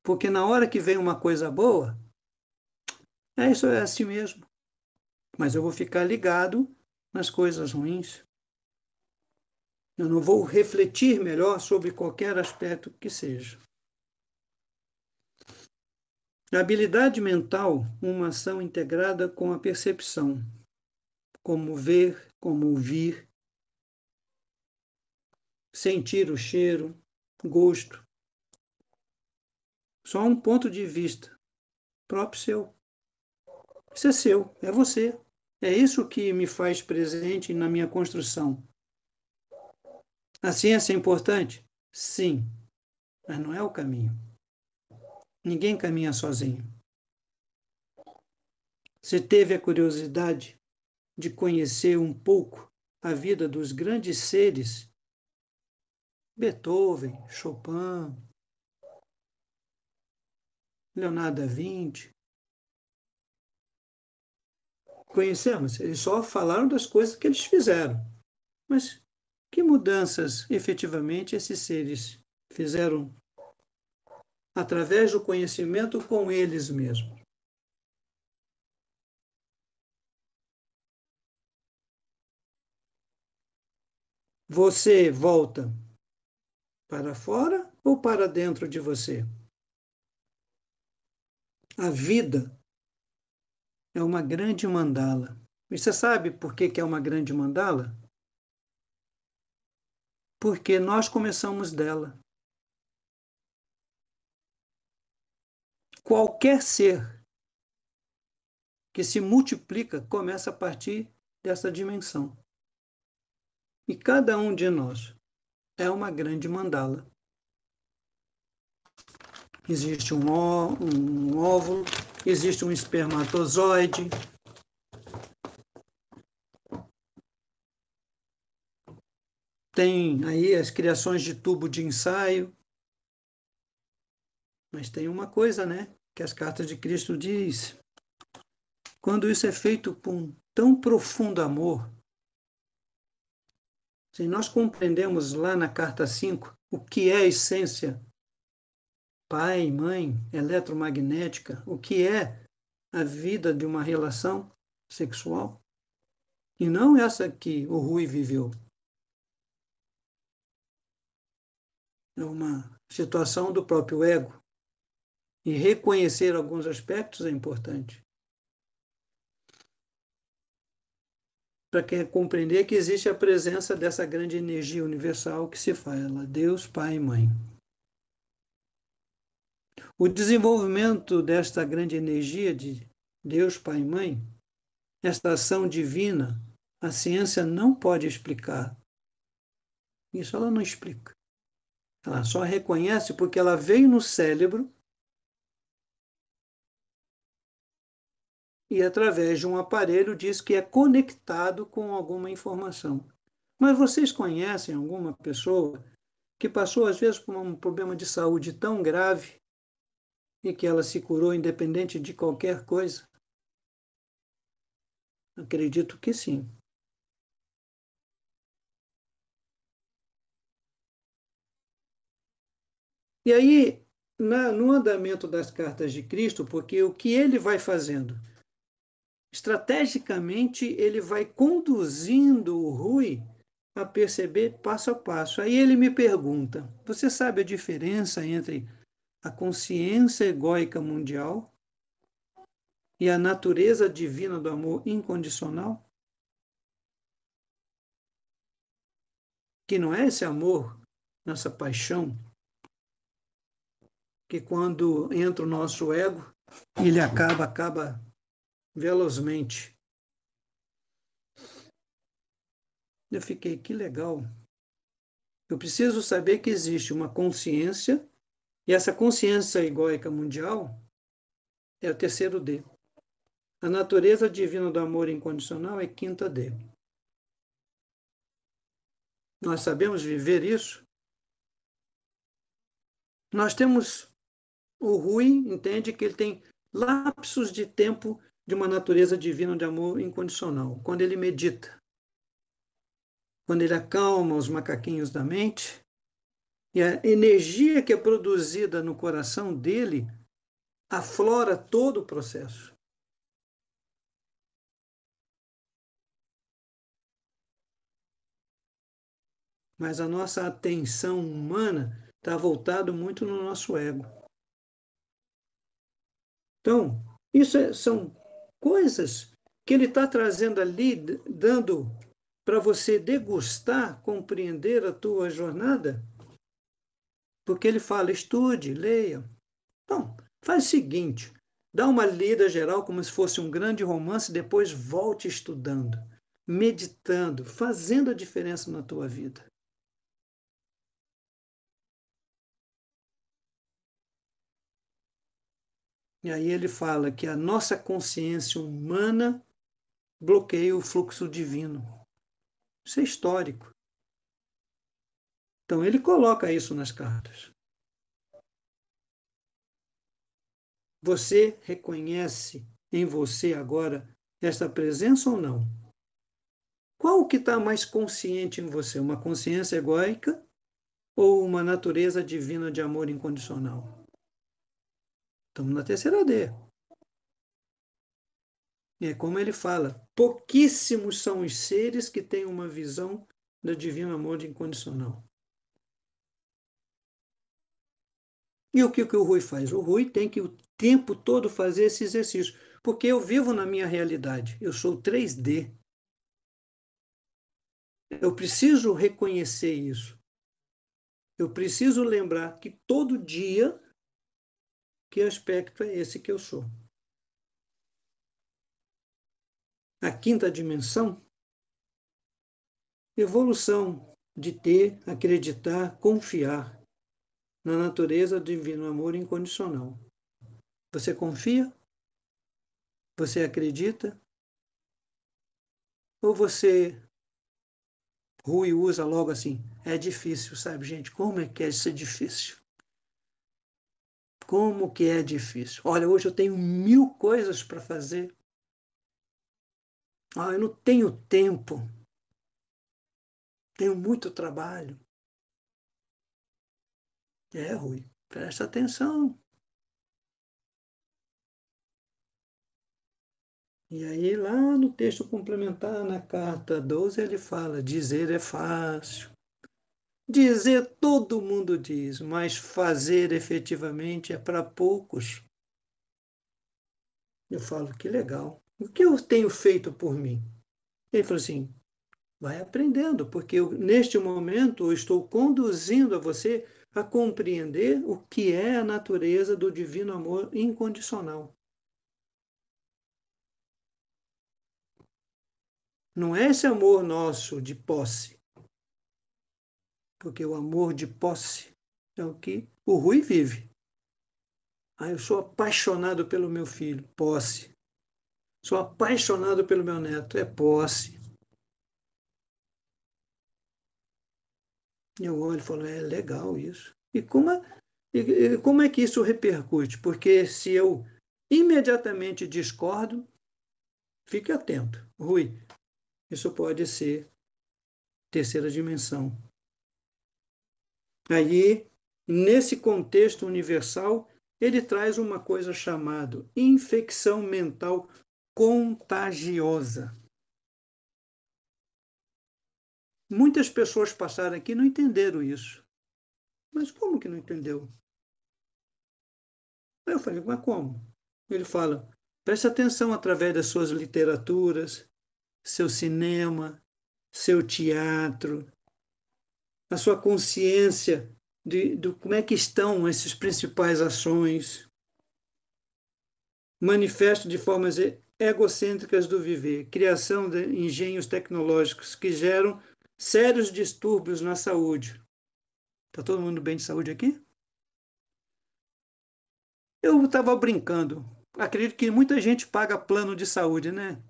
Porque na hora que vem uma coisa boa, isso é assim mesmo. Mas eu vou ficar ligado nas coisas ruins. Eu não vou refletir melhor sobre qualquer aspecto que seja. A habilidade mental, uma ação integrada com a percepção, como ver, como ouvir, sentir o cheiro, gosto. Só um ponto de vista próprio seu. Isso é seu, é você. É isso que me faz presente na minha construção. A ciência é importante? Sim, mas não é o caminho. Ninguém caminha sozinho. Você teve a curiosidade de conhecer um pouco a vida dos grandes seres, Beethoven, Chopin, Leonardo da Vinci? Conhecemos, eles só falaram das coisas que eles fizeram. Mas que mudanças efetivamente esses seres fizeram através do conhecimento com eles mesmos? Você volta para fora ou para dentro de você? A vida é uma grande mandala. E você sabe por que é uma grande mandala? Porque nós começamos dela. Qualquer ser que se multiplica começa a partir dessa dimensão. E cada um de nós é uma grande mandala. Existe um óvulo, existe um espermatozoide. Tem aí as criações de tubo de ensaio. Mas tem uma coisa, né? Que as cartas de Cristo diz. Quando isso é feito com tão profundo amor, se nós compreendemos lá na carta 5 o que é a essência, pai, mãe, eletromagnética, o que é a vida de uma relação sexual, e não essa que o Rui viveu. É uma situação do próprio ego. E reconhecer alguns aspectos é importante. Para compreender que existe a presença dessa grande energia universal que se fala Deus, Pai e Mãe. O desenvolvimento desta grande energia de Deus, Pai e Mãe, esta ação divina, a ciência não pode explicar. Isso ela não explica. Ela só reconhece porque ela veio no cérebro e, através de um aparelho, diz que é conectado com alguma informação. Mas vocês conhecem alguma pessoa que passou, às vezes, por um problema de saúde tão grave e que ela se curou independente de qualquer coisa? Acredito que sim. E aí, no andamento das cartas de Cristo, porque o que ele vai fazendo? Estrategicamente, ele vai conduzindo o Rui a perceber passo a passo. Aí ele me pergunta: você sabe a diferença entre a consciência egóica mundial e a natureza divina do amor incondicional? Que não é esse amor, nossa paixão, que quando entra o nosso ego, ele acaba velozmente. Eu fiquei, que legal. Eu preciso saber que existe uma consciência, e essa consciência egóica mundial é o terceiro D. A natureza divina do amor incondicional é quinta D. Nós sabemos viver isso? Nós temos, o Rui entende que ele tem lapsos de tempo de uma natureza divina de amor incondicional. Quando ele medita, quando ele acalma os macaquinhos da mente, e a energia que é produzida no coração dele aflora todo o processo. Mas a nossa atenção humana está voltada muito no nosso ego. Então, são coisas que ele está trazendo ali, dando para você degustar, compreender a tua jornada, porque ele fala, estude, leia. Então, faz o seguinte, dá uma lida geral como se fosse um grande romance, depois volte estudando, meditando, fazendo a diferença na tua vida. E aí ele fala que a nossa consciência humana bloqueia o fluxo divino. Isso é histórico. Então ele coloca isso nas cartas. Você reconhece em você agora esta presença ou não? Qual que está mais consciente em você? Uma consciência egóica ou uma natureza divina de amor incondicional? Estamos na terceira D. E é como ele fala, pouquíssimos são os seres que têm uma visão do divino amor incondicional. E o que o Rui faz? O Rui tem que o tempo todo fazer esse exercício, porque eu vivo na minha realidade, eu sou 3D. Eu preciso reconhecer isso. Eu preciso lembrar que todo dia, que aspecto é esse que eu sou. A quinta dimensão, evolução de ter, acreditar, confiar na natureza do divino amor incondicional. Você confia? Você acredita? Ou você, Rui, usa logo assim? É difícil, sabe, gente? Como é que é ser difícil? Como que é difícil? Olha, hoje eu tenho 1000 coisas para fazer. Eu não tenho tempo. Tenho muito trabalho. Rui, presta atenção. E aí, lá no texto complementar, na carta 12, ele fala: dizer é fácil. Dizer todo mundo diz, mas fazer efetivamente é para poucos. Eu falo: que legal. O que eu tenho feito por mim? Ele falou assim: vai aprendendo, porque neste momento eu estou conduzindo a você a compreender o que é a natureza do divino amor incondicional. Não é esse amor nosso de posse, porque o amor de posse é o que o Rui vive. Eu sou apaixonado pelo meu filho, posse. Sou apaixonado pelo meu neto, é posse. E eu olho e falo: é legal isso. E como é que isso repercute? Porque se eu imediatamente discordo, fique atento. Rui, isso pode ser terceira dimensão. Aí, nesse contexto universal, ele traz uma coisa chamada infecção mental contagiosa. Muitas pessoas passaram aqui e não entenderam isso. Mas como que não entendeu? Aí eu falei: mas como? Ele fala: preste atenção através das suas literaturas, seu cinema, seu teatro, a sua consciência de como é que estão essas principais ações, manifesto de formas egocêntricas do viver, criação de engenhos tecnológicos que geram sérios distúrbios na saúde. Está todo mundo bem de saúde aqui? Eu estava brincando. Acredito que muita gente paga plano de saúde, né?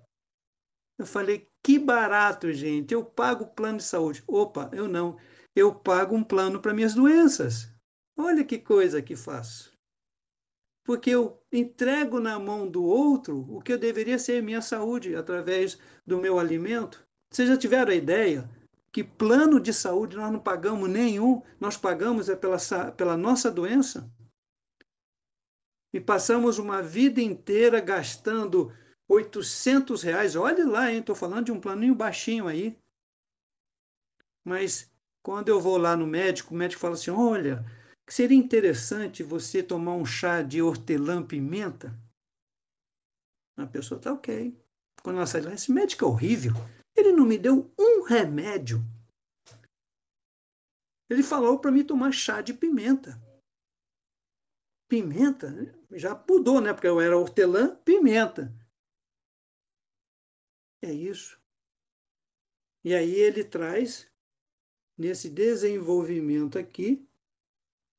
Eu falei: que barato, gente. Eu pago plano de saúde. Opa, eu não. Eu pago um plano para minhas doenças. Olha que coisa que faço. Porque eu entrego na mão do outro o que eu deveria ser minha saúde através do meu alimento. Vocês já tiveram a ideia que plano de saúde nós não pagamos nenhum, nós pagamos pela nossa doença? E passamos uma vida inteira gastando R$ 800. Olha lá, hein? Estou falando de um planinho baixinho aí. Mas quando eu vou lá no médico, o médico fala assim: olha, seria interessante você tomar um chá de hortelã-pimenta. A pessoa está ok. Quando ela sai lá: esse médico é horrível. Ele não me deu um remédio. Ele falou para mim tomar chá de pimenta. Pimenta? Já mudou, né? Porque eu era hortelã-pimenta. É isso. E aí ele traz, nesse desenvolvimento aqui,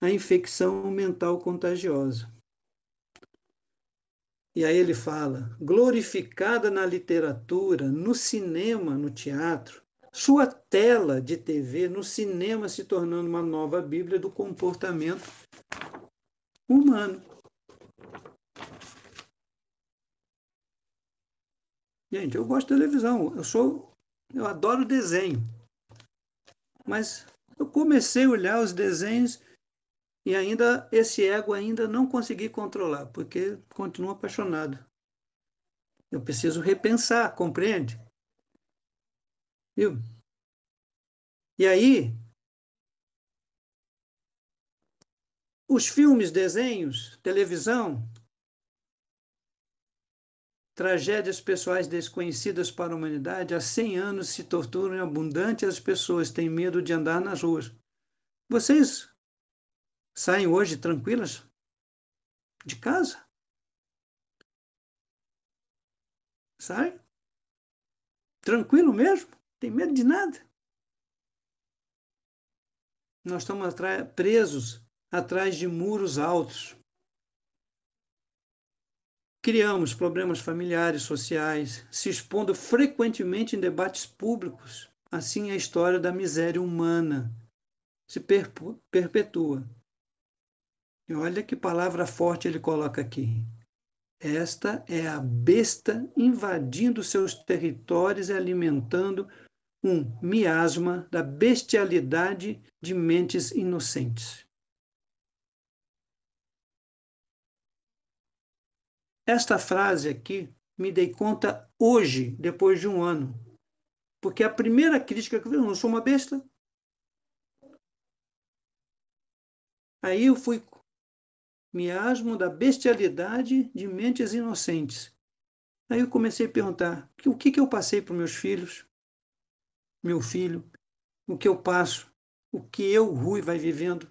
a infecção mental contagiosa. E aí ele fala, glorificada na literatura, no cinema, no teatro, sua tela de TV no cinema se tornando uma nova Bíblia do comportamento humano. Gente, eu gosto de televisão, eu adoro desenho, mas eu comecei a olhar os desenhos e ainda esse ego ainda não consegui controlar, porque continuo apaixonado. Eu preciso repensar, compreende? Viu? E aí, os filmes, desenhos, televisão, tragédias pessoais desconhecidas para a humanidade, há 100 anos se torturam em abundante e as pessoas têm medo de andar nas ruas. Vocês saem hoje tranquilas de casa? Saem? Tranquilo mesmo? Tem medo de nada? Nós estamos presos atrás de muros altos. Criamos problemas familiares, sociais, se expondo frequentemente em debates públicos. Assim, a história da miséria humana se perpetua. E olha que palavra forte ele coloca aqui. Esta é a besta invadindo seus territórios e alimentando um miasma da bestialidade de mentes inocentes. Esta frase aqui me dei conta hoje, depois de um ano. Porque a primeira crítica que eu não sou uma besta. Aí eu fui miasmo da bestialidade de mentes inocentes. Aí eu comecei a perguntar, o que eu passei para meus filhos, meu filho, o que eu passo, o que eu, Rui, vai vivendo.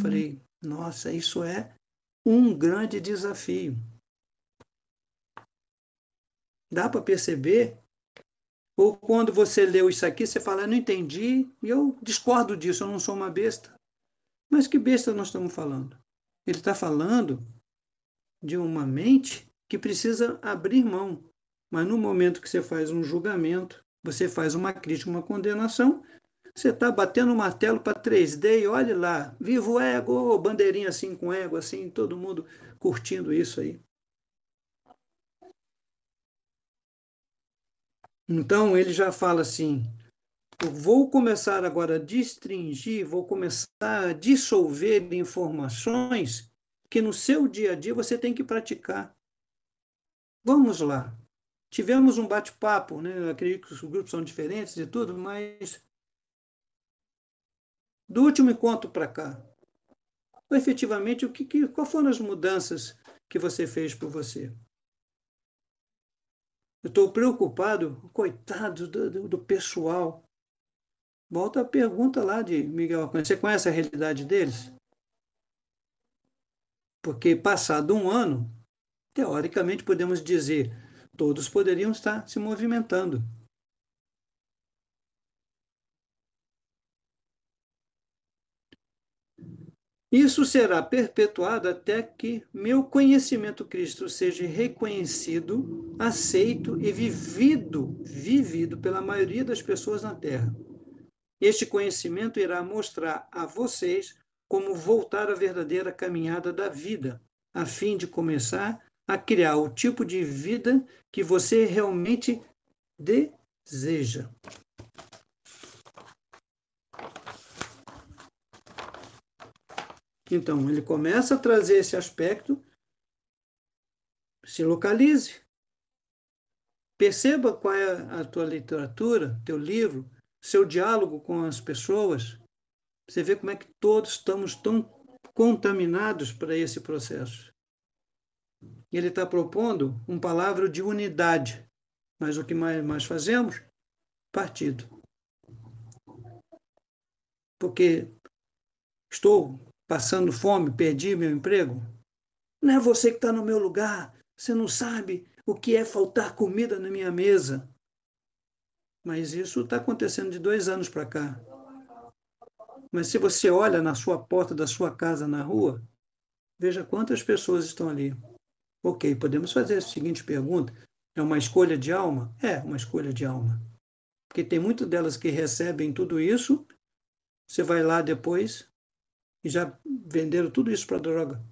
Falei, nossa, isso é um grande desafio. Dá para perceber? Ou quando você leu isso aqui, você fala, não entendi, e eu discordo disso, eu não sou uma besta. Mas que besta nós estamos falando? Ele está falando de uma mente que precisa abrir mão. Mas no momento que você faz um julgamento, você faz uma crítica, uma condenação, você está batendo o martelo para 3D e olha lá, viva o ego, bandeirinha assim com ego, assim, todo mundo curtindo isso aí. Então ele já fala assim, eu vou começar agora a destringir, vou começar a dissolver informações que no seu dia a dia você tem que praticar. Vamos lá. Tivemos um bate-papo, né? Eu acredito que os grupos são diferentes e tudo, mas do último encontro para cá, efetivamente, qual foram as mudanças que você fez por você? Eu estou preocupado, coitado do pessoal. Volta a pergunta lá de Miguel, você conhece a realidade deles? Porque passado um ano, teoricamente podemos dizer, todos poderiam estar se movimentando. Isso será perpetuado até que meu conhecimento Cristo seja reconhecido, aceito e vivido pela maioria das pessoas na Terra. Este conhecimento irá mostrar a vocês como voltar à verdadeira caminhada da vida, a fim de começar a criar o tipo de vida que você realmente deseja. Então, ele começa a trazer esse aspecto, se localize, perceba qual é a tua literatura, teu livro, seu diálogo com as pessoas. Você vê como é que todos estamos tão contaminados para esse processo. Ele está propondo uma palavra de unidade, mas o que mais fazemos? Partido. Porque estou passando fome, perdi meu emprego? Não é você que está no meu lugar, você não sabe o que é faltar comida na minha mesa. Mas isso está acontecendo de 2 anos para cá. Mas se você olha na sua porta da sua casa na rua, veja quantas pessoas estão ali. Ok, podemos fazer a seguinte pergunta: é uma escolha de alma? É uma escolha de alma. Porque tem muitas delas que recebem tudo isso, você vai lá depois e já venderam tudo isso para droga.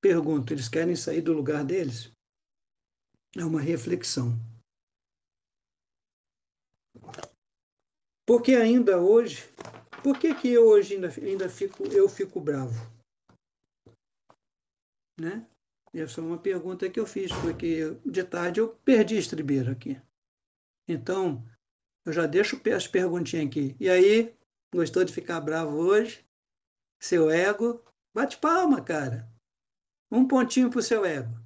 Pergunto, eles querem sair do lugar deles? É uma reflexão. Porque ainda hoje, por que que eu hoje eu fico bravo? Né? Essa é uma pergunta que eu fiz, porque de tarde eu perdi a estribeira aqui. Então, eu já deixo as perguntinhas aqui. E aí, gostou de ficar bravo hoje? Seu ego? Bate palma, cara. Um pontinho pro seu ego.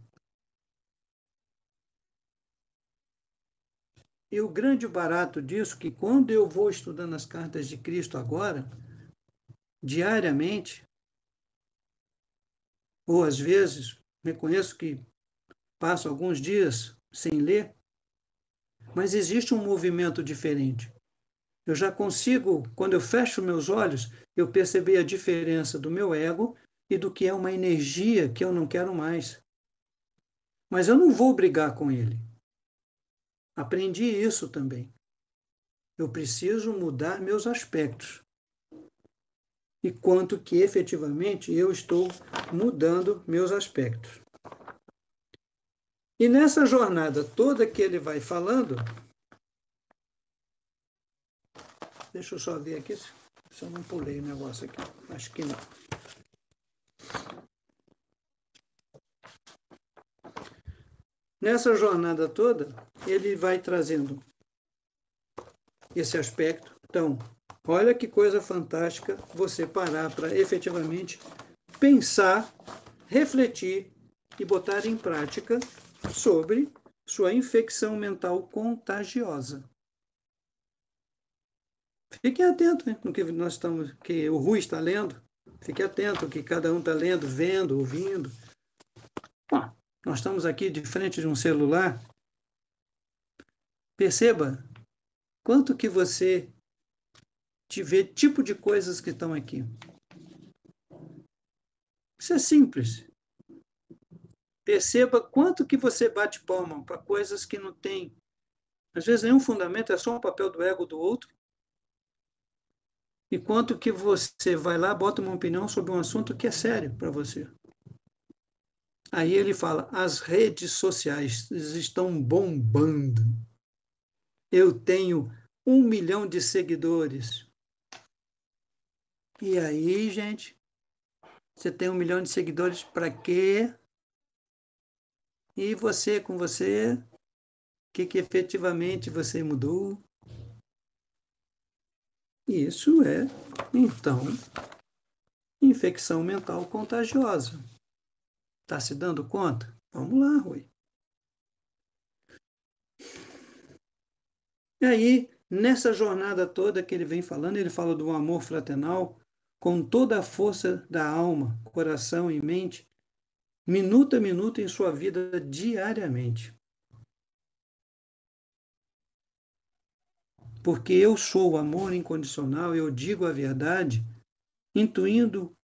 E o grande barato disso, que quando eu vou estudando as cartas de Cristo agora, diariamente, ou às vezes, reconheço que passo alguns dias sem ler, mas existe um movimento diferente. Eu já consigo, quando eu fecho meus olhos, eu perceber a diferença do meu ego e do que é uma energia que eu não quero mais. Mas eu não vou brigar com ele. Aprendi isso também. Eu preciso mudar meus aspectos. E quanto que efetivamente eu estou mudando meus aspectos. E nessa jornada toda que ele vai falando, deixa eu só ver aqui se eu não pulei o negócio aqui. Acho que não. Nessa jornada toda, ele vai trazendo esse aspecto. Então, olha que coisa fantástica você parar para efetivamente pensar, refletir e botar em prática sobre sua infecção mental contagiosa. Fique atento, né, no que nós estamos, que o Rui está lendo. Fique atento, que cada um está lendo, vendo, ouvindo. Bom, nós estamos aqui de frente de um celular. Perceba quanto que você vê tipo de coisas que estão aqui. Isso é simples. Perceba quanto que você bate palma para coisas que não tem, às vezes, nenhum fundamento, é só um papel do ego do outro. E quanto que você vai lá, bota uma opinião sobre um assunto que é sério para você. Aí ele fala, as redes sociais estão bombando. Eu tenho 1 milhão de seguidores. E aí, gente, você tem 1 milhão de seguidores para quê? E você, com você, o que efetivamente você mudou? Isso é, então, infecção mental contagiosa. Está se dando conta? Vamos lá, Rui. E aí, nessa jornada toda que ele vem falando, ele fala do amor fraternal com toda a força da alma, coração e mente, minuto a minuto em sua vida diariamente. Porque eu sou o amor incondicional, eu digo a verdade, intuindo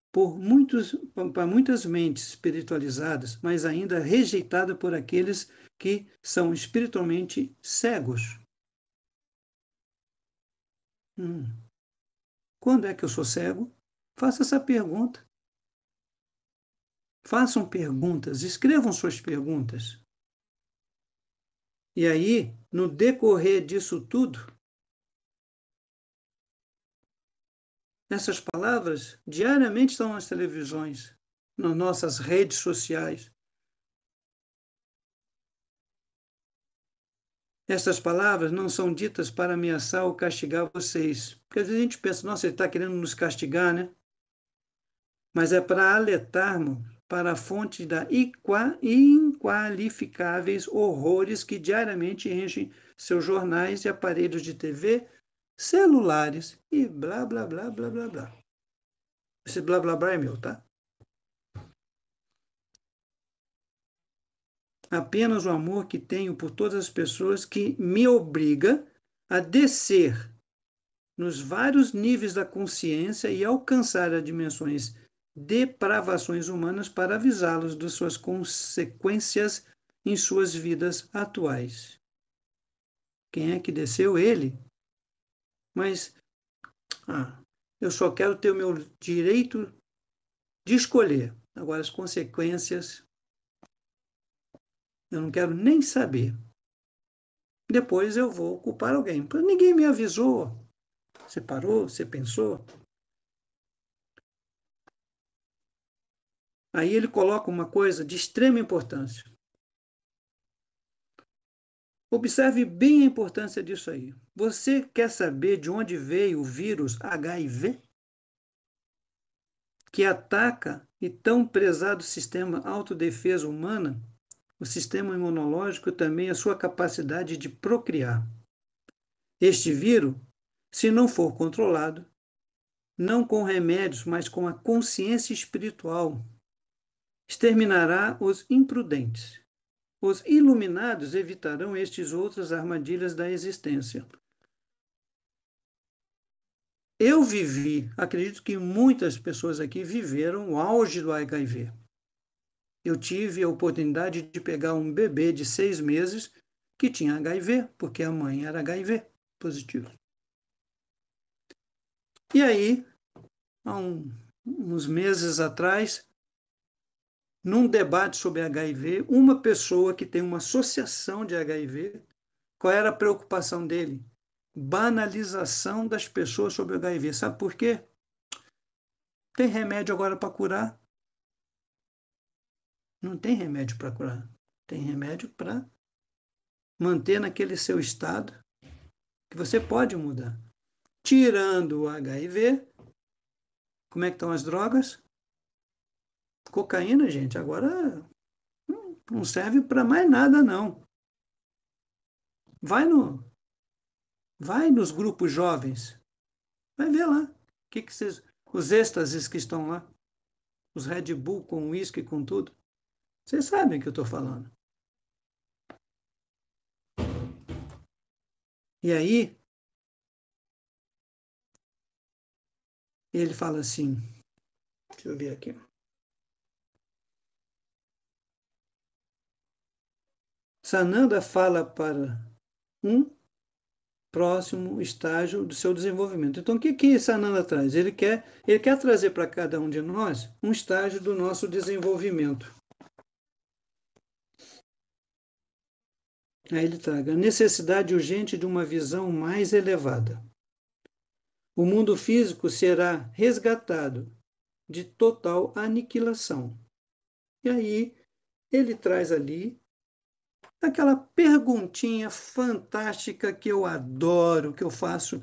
para muitas mentes espiritualizadas, mas ainda rejeitada por aqueles que são espiritualmente cegos. Quando é que eu sou cego? Faça essa pergunta. Façam perguntas, escrevam suas perguntas. E aí, no decorrer disso tudo, essas palavras diariamente estão nas televisões, nas nossas redes sociais. Essas palavras não são ditas para ameaçar ou castigar vocês. Porque às vezes a gente pensa, nossa, ele está querendo nos castigar, né? Mas é para alertarmos para a fonte da inqualificáveis horrores que diariamente enchem seus jornais e aparelhos de TV, celulares e blá, blá, blá, blá, blá, blá. Esse blá, blá, blá é meu, tá? Apenas o amor que tenho por todas as pessoas que me obriga a descer nos vários níveis da consciência e alcançar as dimensões depravações humanas para avisá-los de suas consequências em suas vidas atuais. Quem é que desceu? Ele. Mas eu só quero ter o meu direito de escolher. Agora, as consequências, eu não quero nem saber. Depois eu vou culpar alguém. Ninguém me avisou. Você parou? Você pensou? Aí ele coloca uma coisa de extrema importância. Observe bem a importância disso aí. Você quer saber de onde veio o vírus HIV? Que ataca e tão prezado sistema autodefesa humana, o sistema imunológico também a sua capacidade de procriar. Este vírus, se não for controlado, não com remédios, mas com a consciência espiritual, exterminará os imprudentes. Os iluminados evitarão estes outras armadilhas da existência. Eu vivi, acredito que muitas pessoas aqui viveram o auge do HIV. Eu tive a oportunidade de pegar um bebê de 6 meses que tinha HIV, porque a mãe era HIV positivo. E aí, há uns meses atrás, num debate sobre HIV, uma pessoa que tem uma associação de HIV, qual era a preocupação dele? Banalização das pessoas sobre o HIV. Sabe por quê? Tem remédio agora para curar? Não tem remédio para curar. Tem remédio para manter naquele seu estado que você pode mudar. Tirando o HIV, como é que estão as drogas? Cocaína, gente, agora não serve para mais nada, não. Vai nos grupos jovens, vai ver lá. Os êxtases que estão lá, os Red Bull com uísque, com tudo. Vocês sabem o que eu estou falando. E aí, ele fala assim, deixa eu ver aqui. Sananda fala para um próximo estágio do seu desenvolvimento. Então, o que Sananda traz? Ele quer trazer para cada um de nós um estágio do nosso desenvolvimento. Aí ele traga a necessidade urgente de uma visão mais elevada. O mundo físico será resgatado de total aniquilação. E aí ele traz ali aquela perguntinha fantástica que eu adoro, que eu faço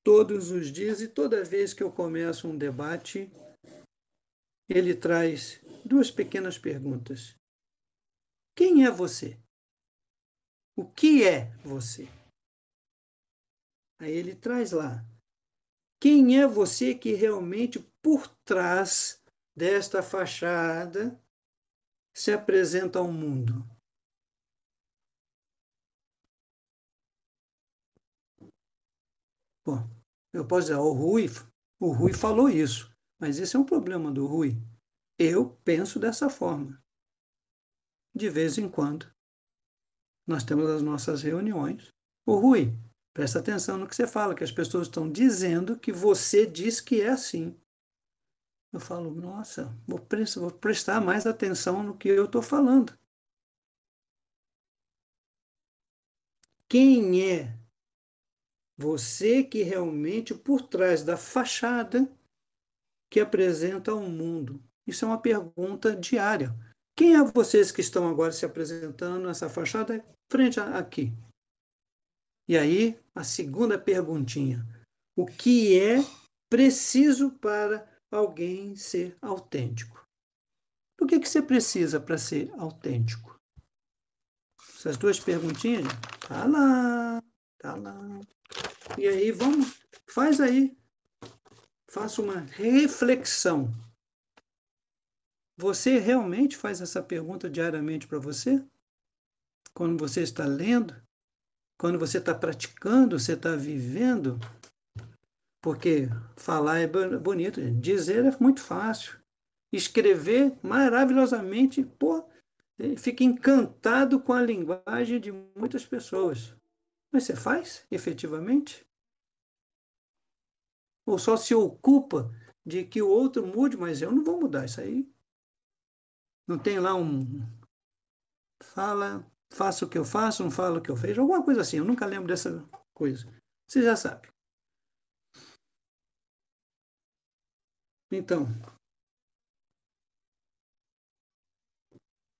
todos os dias e toda vez que eu começo um debate, ele traz duas pequenas perguntas. Quem é você? O que é você? Aí ele traz lá. Quem é você que realmente por trás desta fachada se apresenta ao mundo? Bom, eu posso dizer, o Rui falou isso, mas esse é um problema do Rui. Eu penso dessa forma. De vez em quando, nós temos as nossas reuniões. Ô Rui, presta atenção no que você fala, que as pessoas estão dizendo que você diz que é assim. Eu falo, nossa, vou prestar mais atenção no que eu estou falando. Quem é você que realmente por trás da fachada que apresenta ao mundo? Isso é uma pergunta diária. Quem é vocês que estão agora se apresentando nessa fachada frente aqui? E aí, a segunda perguntinha. O que é preciso para alguém ser autêntico? O que você precisa para ser autêntico? Essas duas perguntinhas, tá lá, tá lá. E aí, faz aí. Faça uma reflexão. Você realmente faz essa pergunta diariamente para você? Quando você está lendo? Quando você está praticando? Você está vivendo? Porque falar é bonito, dizer é muito fácil. escrever maravilhosamente, pô, fica encantado com a linguagem de muitas pessoas. Mas você faz, efetivamente? Ou só se ocupa de que o outro mude, mas eu não vou mudar isso aí. Não tem lá fala, faça o que eu faço, não fala o que eu vejo, alguma coisa assim. Eu nunca lembro dessa coisa. Você já sabe. Então,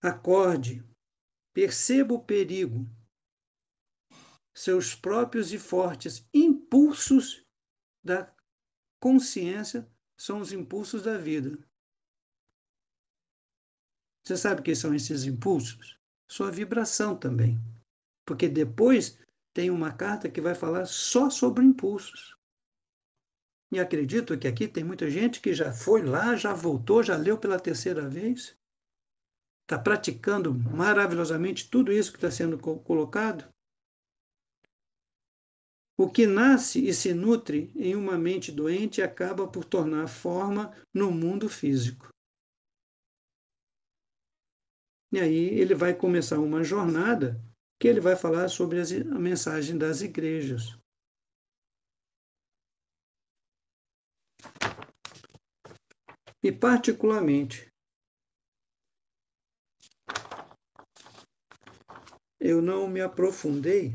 acorde, perceba o perigo, seus próprios e fortes impulsos da consciência são os impulsos da vida. Você sabe o que são esses impulsos? Sua vibração também. Porque depois tem uma carta que vai falar só sobre impulsos. E acredito que aqui tem muita gente que já foi lá, já voltou, já leu pela terceira vez, está praticando maravilhosamente tudo isso que está sendo colocado. O que nasce e se nutre em uma mente doente acaba por tornar forma no mundo físico. E aí ele vai começar uma jornada que ele vai falar sobre a mensagem das igrejas. E particularmente, eu não me aprofundei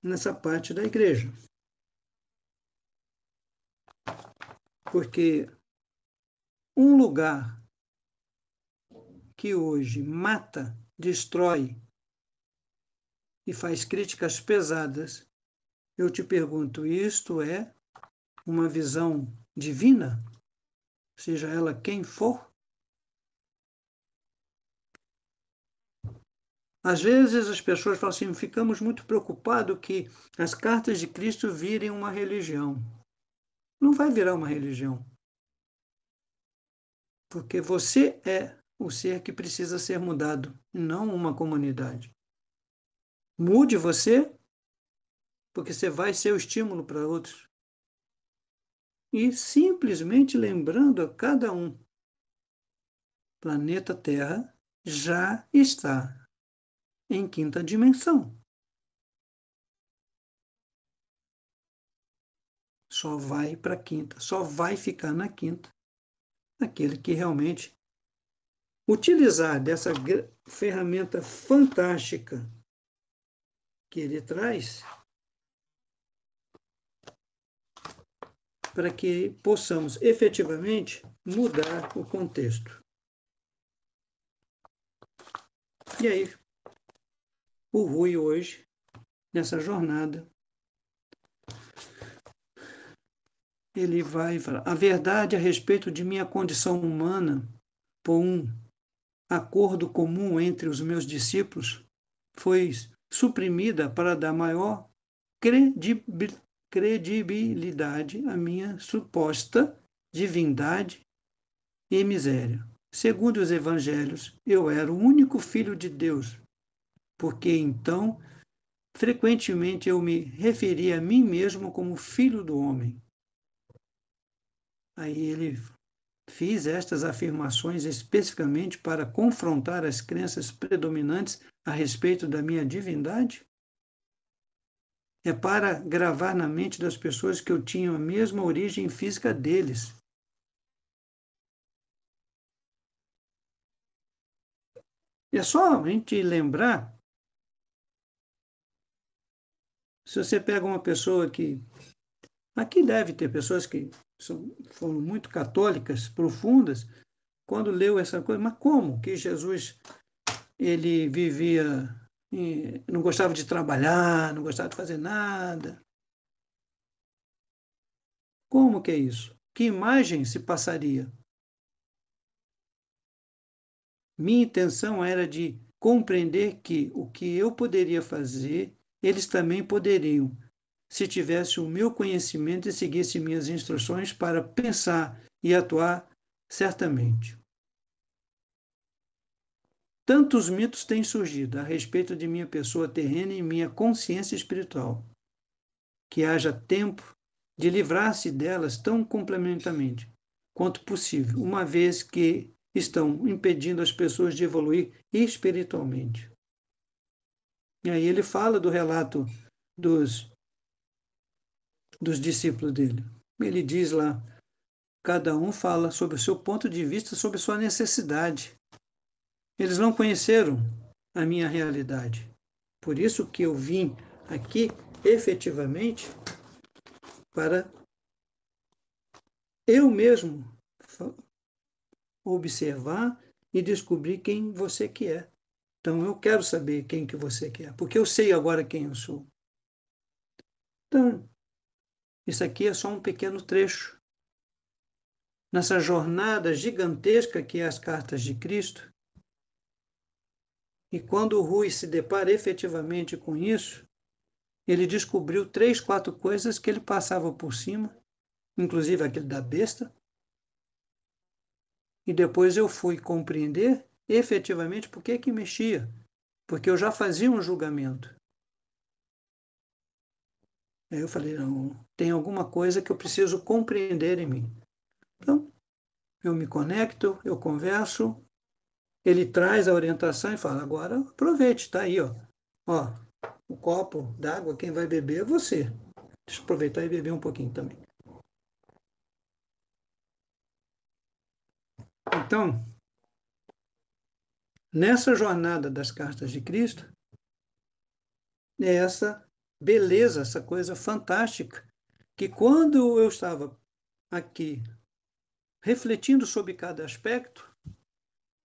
nessa parte da igreja. Porque um lugar que hoje mata, destrói e faz críticas pesadas, eu te pergunto, isto é uma visão divina? Seja ela quem for? Às vezes as pessoas falam assim, ficamos muito preocupados que as cartas de Cristo virem uma religião. Não vai virar uma religião. Porque você é o ser que precisa ser mudado, não uma comunidade. Mude você, porque você vai ser o estímulo para outros. E simplesmente lembrando a cada um, planeta Terra já está em quinta dimensão. Só vai para a quinta, só vai ficar na quinta aquele que realmente utilizar dessa ferramenta fantástica que ele traz para que possamos efetivamente mudar o contexto. E aí, o Rui hoje, nessa jornada, ele vai falar a verdade a respeito de minha condição humana por um acordo comum entre os meus discípulos foi suprimida para dar maior credibilidade à minha suposta divindade e miséria. Segundo os evangelhos, eu era o único filho de Deus, porque então frequentemente eu me referia a mim mesmo como filho do homem. Aí ele fiz estas afirmações especificamente para confrontar as crenças predominantes a respeito da minha divindade? É para gravar na mente das pessoas que eu tinha a mesma origem física deles. É só a gente lembrar, se você pega uma pessoa que... Aqui deve ter pessoas que foram muito católicas, profundas, quando leu essa coisa, mas como que Jesus ele vivia, não gostava de trabalhar, não gostava de fazer nada? Como que é isso? Que imagem se passaria? Minha intenção era de compreender que o que eu poderia fazer, eles também poderiam, se tivesse o meu conhecimento e seguisse minhas instruções para pensar e atuar certamente. Tantos mitos têm surgido a respeito de minha pessoa terrena e minha consciência espiritual, que haja tempo de livrar-se delas tão complementarmente, quanto possível, uma vez que estão impedindo as pessoas de evoluir espiritualmente. E aí ele fala do relato dos discípulos dele. Ele diz lá, cada um fala sobre o seu ponto de vista, sobre a sua necessidade. Eles não conheceram a minha realidade. Por isso que eu vim aqui, efetivamente, para eu mesmo observar e descobrir quem você que é. Então, eu quero saber quem que você que é, porque eu sei agora quem eu sou. Então, isso aqui é só um pequeno trecho nessa jornada gigantesca que é as cartas de Cristo. E quando o Rui se depara efetivamente com isso, ele descobriu 3, 4 coisas que ele passava por cima, inclusive aquele da besta. E depois eu fui compreender efetivamente por que mexia, porque eu já fazia um julgamento. Aí eu falei, não, tem alguma coisa que eu preciso compreender em mim. Então, eu me conecto, eu converso, ele traz a orientação e fala, agora aproveite, está aí, ó. Ó, o copo d'água, quem vai beber é você. Deixa eu aproveitar e beber um pouquinho também. Então, nessa jornada das cartas de Cristo, é essa beleza, essa coisa fantástica, que quando eu estava aqui refletindo sobre cada aspecto,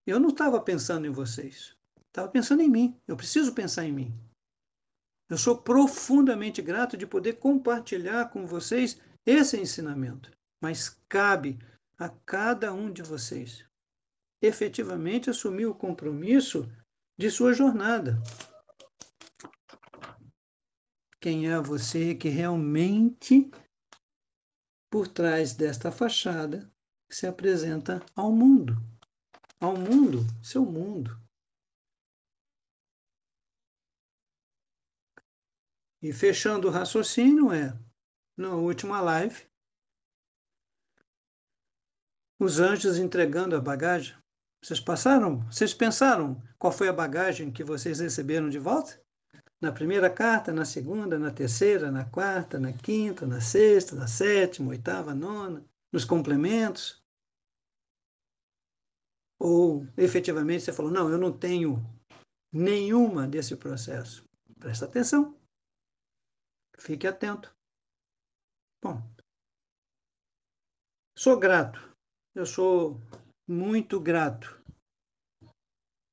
eu não estava pensando em vocês, estava pensando em mim. Eu preciso pensar em mim. Eu sou profundamente grato de poder compartilhar com vocês esse ensinamento, mas cabe a cada um de vocês efetivamente assumir o compromisso de sua jornada. Quem é você que realmente, por trás desta fachada, se apresenta ao mundo? Ao mundo, seu mundo. E fechando o raciocínio na última live, os anjos entregando a bagagem. Vocês pensaram qual foi a bagagem que vocês receberam de volta? Na primeira carta, na segunda, na terceira, na quarta, na quinta, na sexta, na sétima, oitava, nona, nos complementos? Ou efetivamente você falou, não, eu não tenho nenhuma desse processo? Presta atenção, fique atento. Bom, sou grato, eu sou muito grato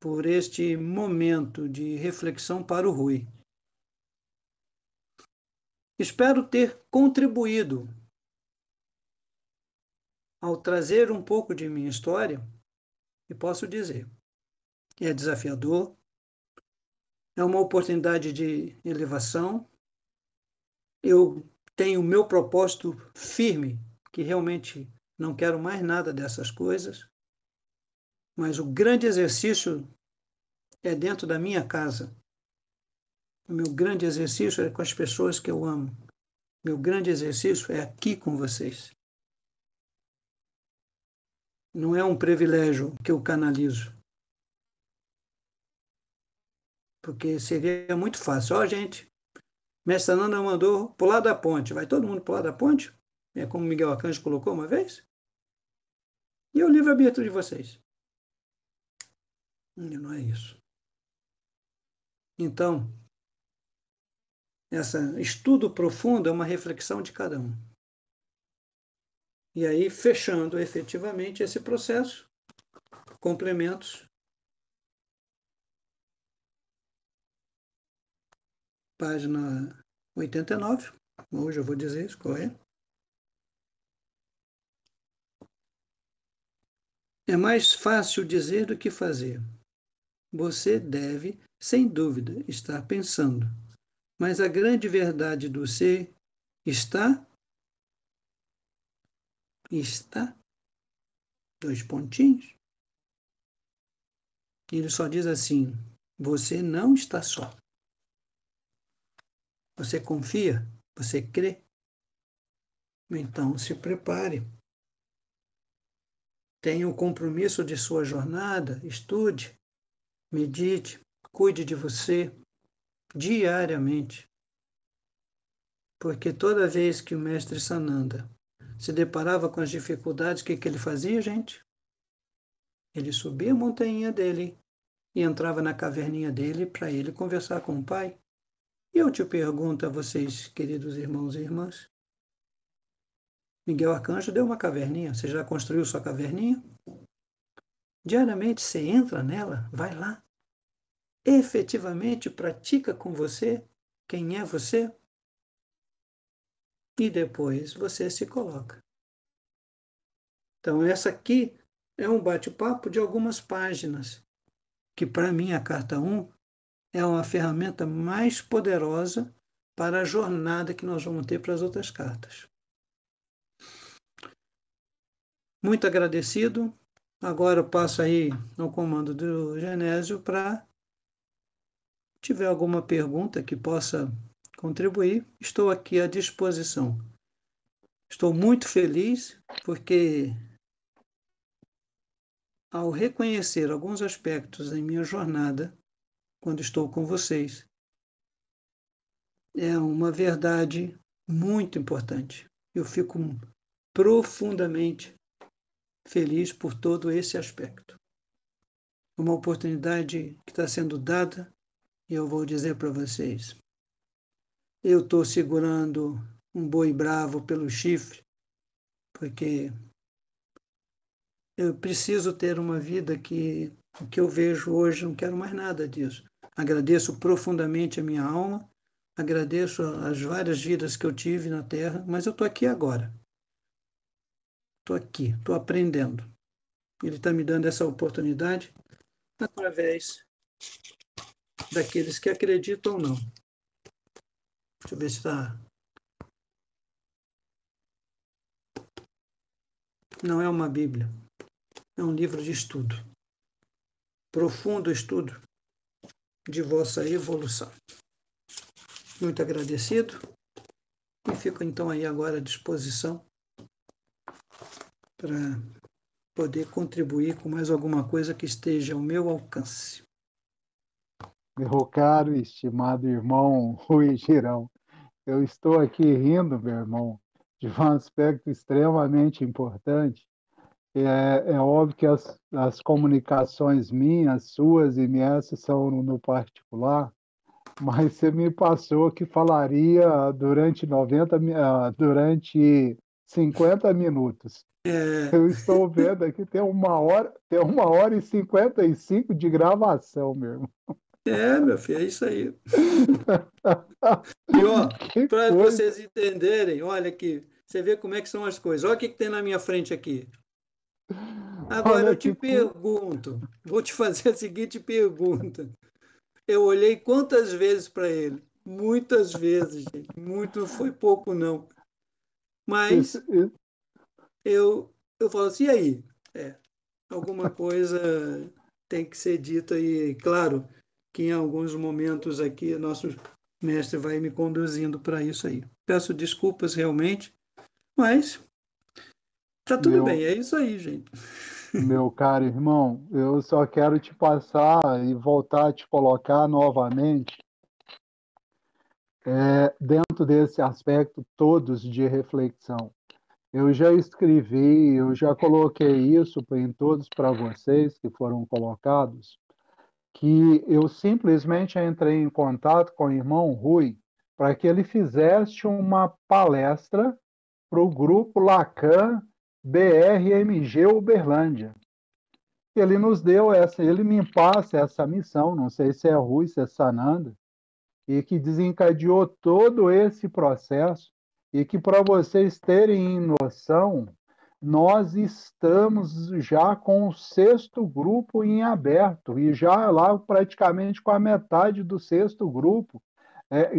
por este momento de reflexão para o Rui. Espero ter contribuído ao trazer um pouco de minha história, e posso dizer, é desafiador, é uma oportunidade de elevação. Eu tenho o meu propósito firme, que realmente não quero mais nada dessas coisas, mas o grande exercício é dentro da minha casa. O meu grande exercício é com as pessoas que eu amo. Meu grande exercício é aqui com vocês. Não é um privilégio que eu canalizo. Porque seria muito fácil. Ó, gente, Mestre Nanda mandou pular da ponte. Vai todo mundo pular da ponte? É como Miguel Arcanjo colocou uma vez? E o livre-arbítrio de vocês? Não é isso. Então, esse estudo profundo é uma reflexão de cada um. E aí, fechando efetivamente esse processo, complementos, página 89, hoje eu vou dizer isso, qual é? É mais fácil dizer do que fazer. Você deve, sem dúvida, estar pensando. Mas a grande verdade do ser está, dois pontinhos. Ele só diz assim, você não está só. Você confia? Você crê? Então se prepare. tenha o compromisso de sua jornada, estude, medite, cuide de você diariamente. Porque toda vez que o mestre Sananda se deparava com as dificuldades, o que ele fazia, gente? Ele subia a montanha dele e entrava na caverninha dele para ele conversar com o pai. E eu te pergunto a vocês, queridos irmãos e irmãs, Miguel Arcanjo deu uma caverninha. Você já construiu sua caverninha? Diariamente você entra nela, vai lá, efetivamente pratica com você quem é você e depois você se coloca. Então, essa aqui é um bate-papo de algumas páginas, que para mim a carta 1 é uma ferramenta mais poderosa para a jornada que nós vamos ter para as outras cartas. Muito agradecido. Agora eu passo aí no comando do Genésio para tiver alguma pergunta que possa contribuir, estou aqui à disposição. Estou muito feliz porque ao reconhecer alguns aspectos em minha jornada, quando estou com vocês, é uma verdade muito importante. Eu fico profundamente feliz por todo esse aspecto. Uma oportunidade que está sendo dada, e eu vou dizer para vocês. Eu estou segurando um boi bravo pelo chifre, porque eu preciso ter uma vida que o que eu vejo hoje, não quero mais nada disso. Agradeço profundamente a minha alma, agradeço as várias vidas que eu tive na Terra, mas eu estou aqui agora. Estou aqui, estou aprendendo. Ele está me dando essa oportunidade através daqueles que acreditam ou não. Deixa eu ver se está. Não é uma Bíblia, é um livro de estudo. Profundo estudo de vossa evolução. Muito agradecido e fico então aí agora à disposição para poder contribuir com mais alguma coisa que esteja ao meu alcance. Meu caro e estimado irmão Rui Girão, eu estou aqui rindo, meu irmão, de um aspecto extremamente importante. É óbvio que as comunicações minhas, suas e minhas são no particular, mas você me passou que falaria durante 50 minutos. É, Eu estou vendo aqui, tem 1 hora e 55 de gravação, meu irmão. meu filho, é isso aí. E ó, Que para coisa! vocês entenderem, olha aqui, você vê como é que são as coisas. Olha o que tem na minha frente aqui. Agora Olha eu te que coisa! pergunto, vou te fazer a seguinte pergunta. Eu olhei quantas vezes para ele? Muitas vezes, gente. Muito não foi pouco, não. Mas eu falo assim, e aí? É, alguma coisa tem que ser dita e, claro, que em alguns momentos aqui nosso mestre vai me conduzindo para isso aí. Peço desculpas realmente, mas tá tudo bem, Meu, é isso aí, gente. meu caro irmão, eu só quero te passar e voltar a te colocar novamente dentro desse aspecto todos de reflexão. Eu já escrevi, eu já coloquei isso em todos para vocês que foram colocados, que eu simplesmente entrei em contato com o irmão Rui para que ele fizesse uma palestra para o grupo Lacan BRMG Uberlândia. Ele nos deu ele me passa essa missão, não sei se é Rui, se é Sananda, e que desencadeou todo esse processo, e que, para vocês terem noção, nós estamos já com o 6º grupo em aberto, e já lá praticamente com a metade do 6º grupo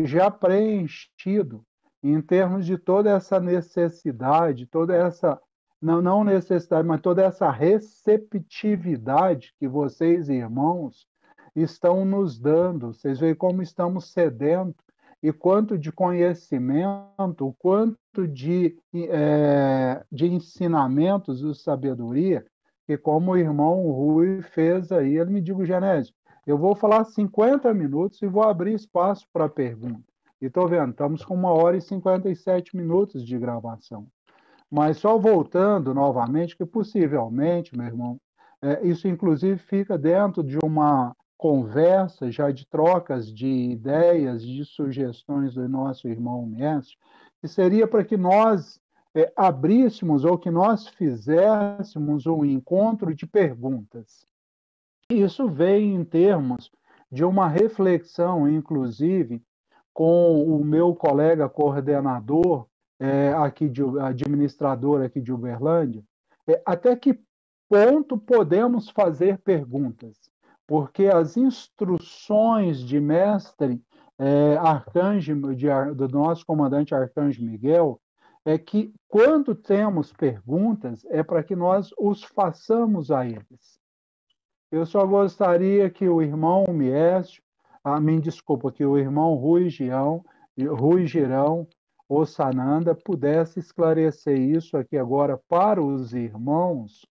já preenchido, em termos de toda essa necessidade, toda essa, não necessidade, mas toda essa receptividade que vocês, irmãos, estão nos dando. Vocês veem como estamos sedentos e quanto de conhecimento, o quanto de ensinamentos de sabedoria que como o irmão Rui fez aí, ele me diz, Genésio, eu vou falar 50 minutos e vou abrir espaço para pergunta. E estou vendo, estamos com 1 hora e 57 minutos de gravação. Mas só voltando novamente, que possivelmente, meu irmão, isso inclusive fica dentro de uma conversa já de trocas de ideias, de sugestões do nosso irmão mestre, que seria para que nós abríssemos ou que nós fizéssemos um encontro de perguntas. Isso vem em termos de uma reflexão, inclusive, com o meu colega coordenador aqui administrador aqui de Uberlândia, até que ponto podemos fazer perguntas? Porque as instruções de mestre Arcanjo, do nosso comandante Arcanjo Miguel, é que quando temos perguntas, é para que nós os façamos a eles. Eu só gostaria que o irmão Miésio, me desculpa, que o irmão Rui Girão ou Sananda pudesse esclarecer isso aqui agora para os irmãos,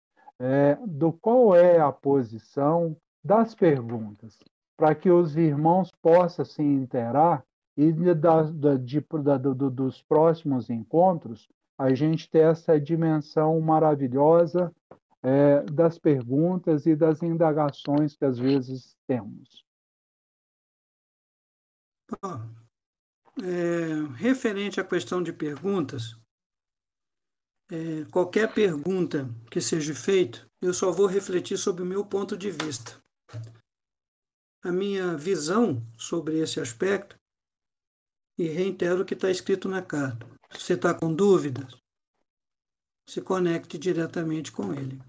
do qual é a posição das perguntas, para que os irmãos possam se interar e dos próximos encontros a gente ter essa dimensão maravilhosa das perguntas e das indagações que às vezes temos. Referente à questão de perguntas, qualquer pergunta que seja feita, eu só vou refletir sobre o meu ponto de vista. A minha visão sobre esse aspecto, e reitero o que está escrito na carta. Se você está com dúvidas, se conecte diretamente com ele.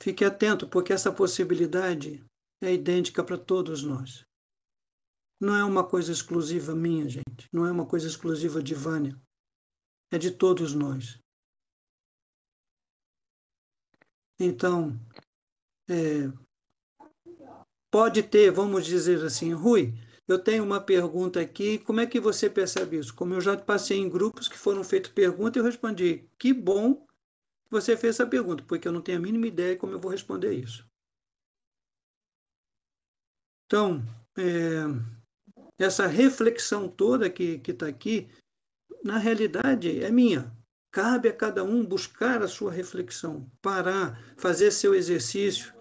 Fique atento, porque essa possibilidade é idêntica para todos nós. Não é uma coisa exclusiva minha, gente. Não é uma coisa exclusiva de Vânia. É de todos nós. Então, pode ter, vamos dizer assim, Rui, eu tenho uma pergunta aqui, como é que você percebe isso? Como eu já passei em grupos que foram feitas perguntas, eu respondi, que bom que você fez essa pergunta, porque eu não tenho a mínima ideia de como eu vou responder isso. Então, essa reflexão toda que está aqui, na realidade, é minha. Cabe a cada um buscar a sua reflexão, parar, fazer seu exercício.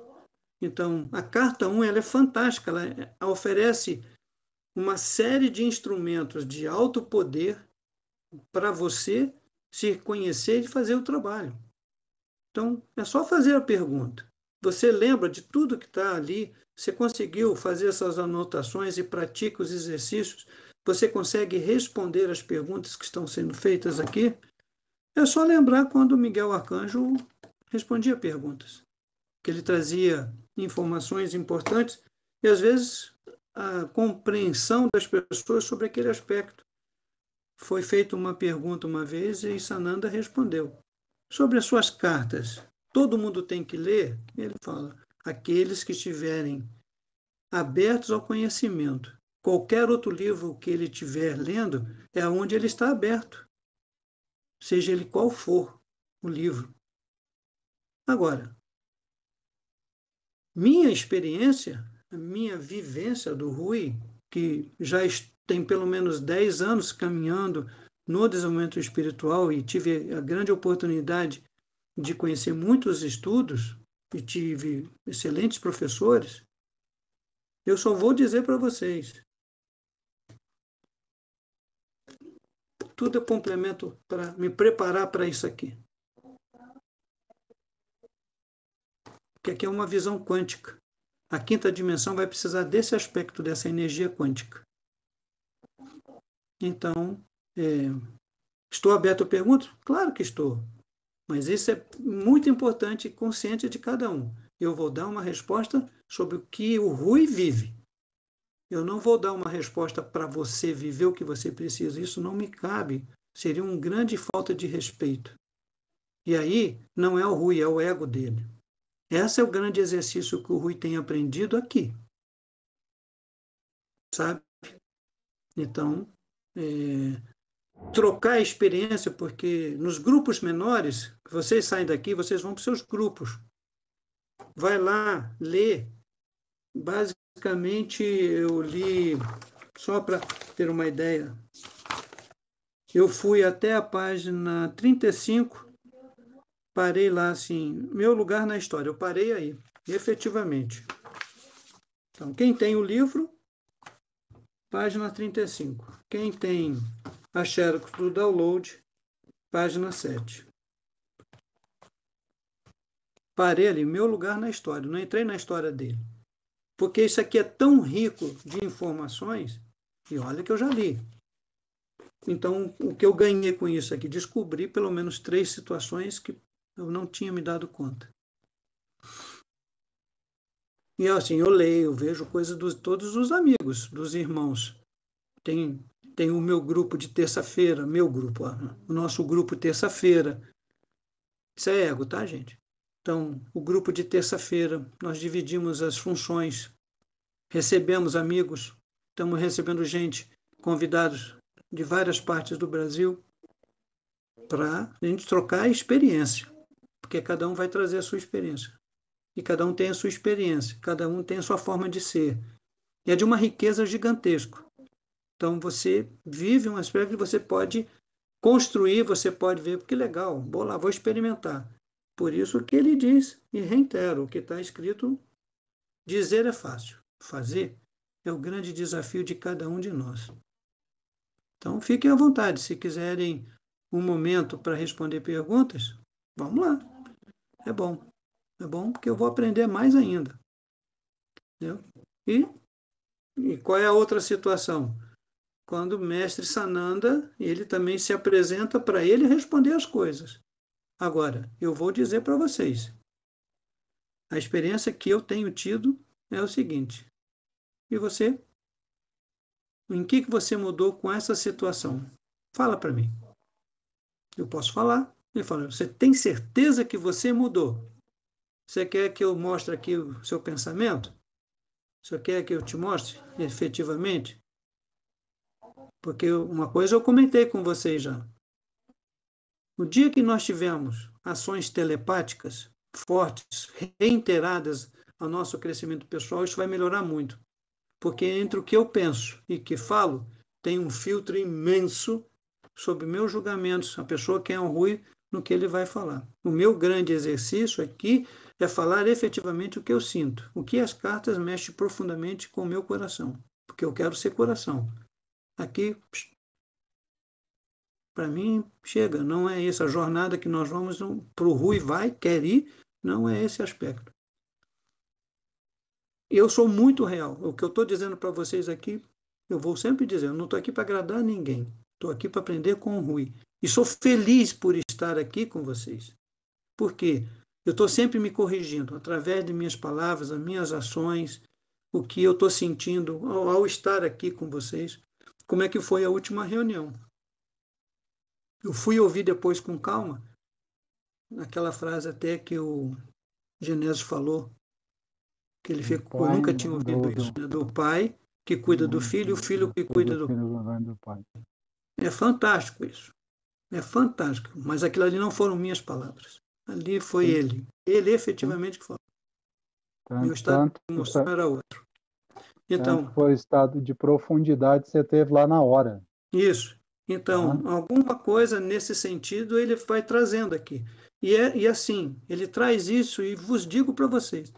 Então, a carta 1 ela é fantástica, ela oferece uma série de instrumentos de alto poder para você se conhecer e fazer o trabalho. Então, é só fazer a pergunta. Você lembra de tudo que está ali, você conseguiu fazer essas anotações e pratica os exercícios, você consegue responder as perguntas que estão sendo feitas aqui. É só lembrar quando Miguel Arcanjo respondia perguntas, que ele trazia informações importantes e, às vezes, a compreensão das pessoas sobre aquele aspecto. Foi feita uma pergunta uma vez e Sananda respondeu. Sobre as suas cartas, todo mundo tem que ler? Ele fala, aqueles que estiverem abertos ao conhecimento. Qualquer outro livro que ele estiver lendo é onde ele está aberto, seja ele qual for o livro. Agora, minha experiência, a minha vivência do Rui, que já tem pelo menos 10 anos caminhando no desenvolvimento espiritual e tive a grande oportunidade de conhecer muitos estudos e tive excelentes professores, eu só vou dizer para vocês, tudo é complemento para me preparar para isso aqui. Porque aqui é uma visão quântica. A quinta dimensão vai precisar desse aspecto, dessa energia quântica. Então, estou aberto a perguntas? Claro que estou. Mas isso é muito importante e consciente de cada um. Eu vou dar uma resposta sobre o que o Rui vive. Eu não vou dar uma resposta para você viver o que você precisa. Isso não me cabe. Seria uma grande falta de respeito. E aí, não é o Rui, é o ego dele. Esse é o grande exercício que o Rui tem aprendido aqui. Sabe? Então, trocar a experiência, porque nos grupos menores, vocês saem daqui, vocês vão para os seus grupos. Vai lá, lê. Basicamente, eu li, só para ter uma ideia, eu fui até a página 35, parei lá, assim, meu lugar na história, eu parei aí, efetivamente. Então, quem tem o livro, página 35. Quem tem a Xerox do download, página 7. Parei ali, meu lugar na história, não entrei na história dele. Porque isso aqui é tão rico de informações, e olha que eu já li. Então, o que eu ganhei com isso aqui? Descobri pelo menos 3 situações que eu não tinha me dado conta. E assim, eu leio, eu vejo coisas de todos os amigos, dos irmãos. Tem o meu grupo de terça-feira, meu grupo, o nosso grupo terça-feira. Isso é ego, tá, gente? Então, o grupo de terça-feira, nós dividimos as funções, recebemos amigos, estamos recebendo gente, convidados de várias partes do Brasil, para a gente trocar a experiência, porque cada um vai trazer a sua experiência. E cada um tem a sua experiência, cada um tem a sua forma de ser. E é de uma riqueza gigantesca. Então, você vive um aspecto que você pode construir, você pode ver, que legal, vou lá, vou experimentar. Por isso que ele diz, e reitero, o que está escrito, dizer é fácil, fazer é o grande desafio de cada um de nós. Então, fiquem à vontade, se quiserem um momento para responder perguntas, vamos lá. É bom porque eu vou aprender mais ainda. Entendeu? E qual é a outra situação? Quando o mestre Sananda, ele também se apresenta para ele responder as coisas. Agora, eu vou dizer para vocês, a experiência que eu tenho tido é o seguinte, e você? Em que você mudou com essa situação? Fala para mim. Eu posso falar. Ele fala, você tem certeza que você mudou? Você quer que eu mostre aqui o seu pensamento? Você quer que eu te mostre efetivamente? Porque uma coisa eu comentei com vocês já. O dia que nós tivermos ações telepáticas fortes, reiteradas ao nosso crescimento pessoal, isso vai melhorar muito. Porque entre o que eu penso e que falo, tem um filtro imenso sobre meus julgamentos, a pessoa que é um ruim no que ele vai falar. O meu grande exercício aqui é falar efetivamente o que eu sinto, o que as cartas mexem profundamente com o meu coração, porque eu quero ser coração. Aqui, para mim, chega, não é essa jornada que nós vamos para o Rui vai, quer ir, não é esse aspecto. Eu sou muito real. O que eu estou dizendo para vocês aqui, eu vou sempre dizer, eu não estou aqui para agradar ninguém. Estou aqui para aprender com o Rui. E sou feliz por estar aqui com vocês. Por quê? Eu estou sempre me corrigindo, através de minhas palavras, as minhas ações, o que eu estou sentindo ao estar aqui com vocês. Como é que foi a última reunião? Eu fui ouvir depois com calma, aquela frase até que o Genésio falou, que ele ficou, eu Pai nunca tinha ouvido isso, né? Do pai que cuida do filho e o filho que cuida do pai. É fantástico isso. É fantástico. Mas aquilo ali não foram minhas palavras. Ali foi Sim. ele. Ele efetivamente que falou. Meu estado de emoção era outro. Tanto Então, foi o estado de profundidade que você teve lá na hora. isso. Tá? Então, alguma coisa nesse sentido ele vai trazendo aqui. E assim, ele traz isso e vos digo para vocês,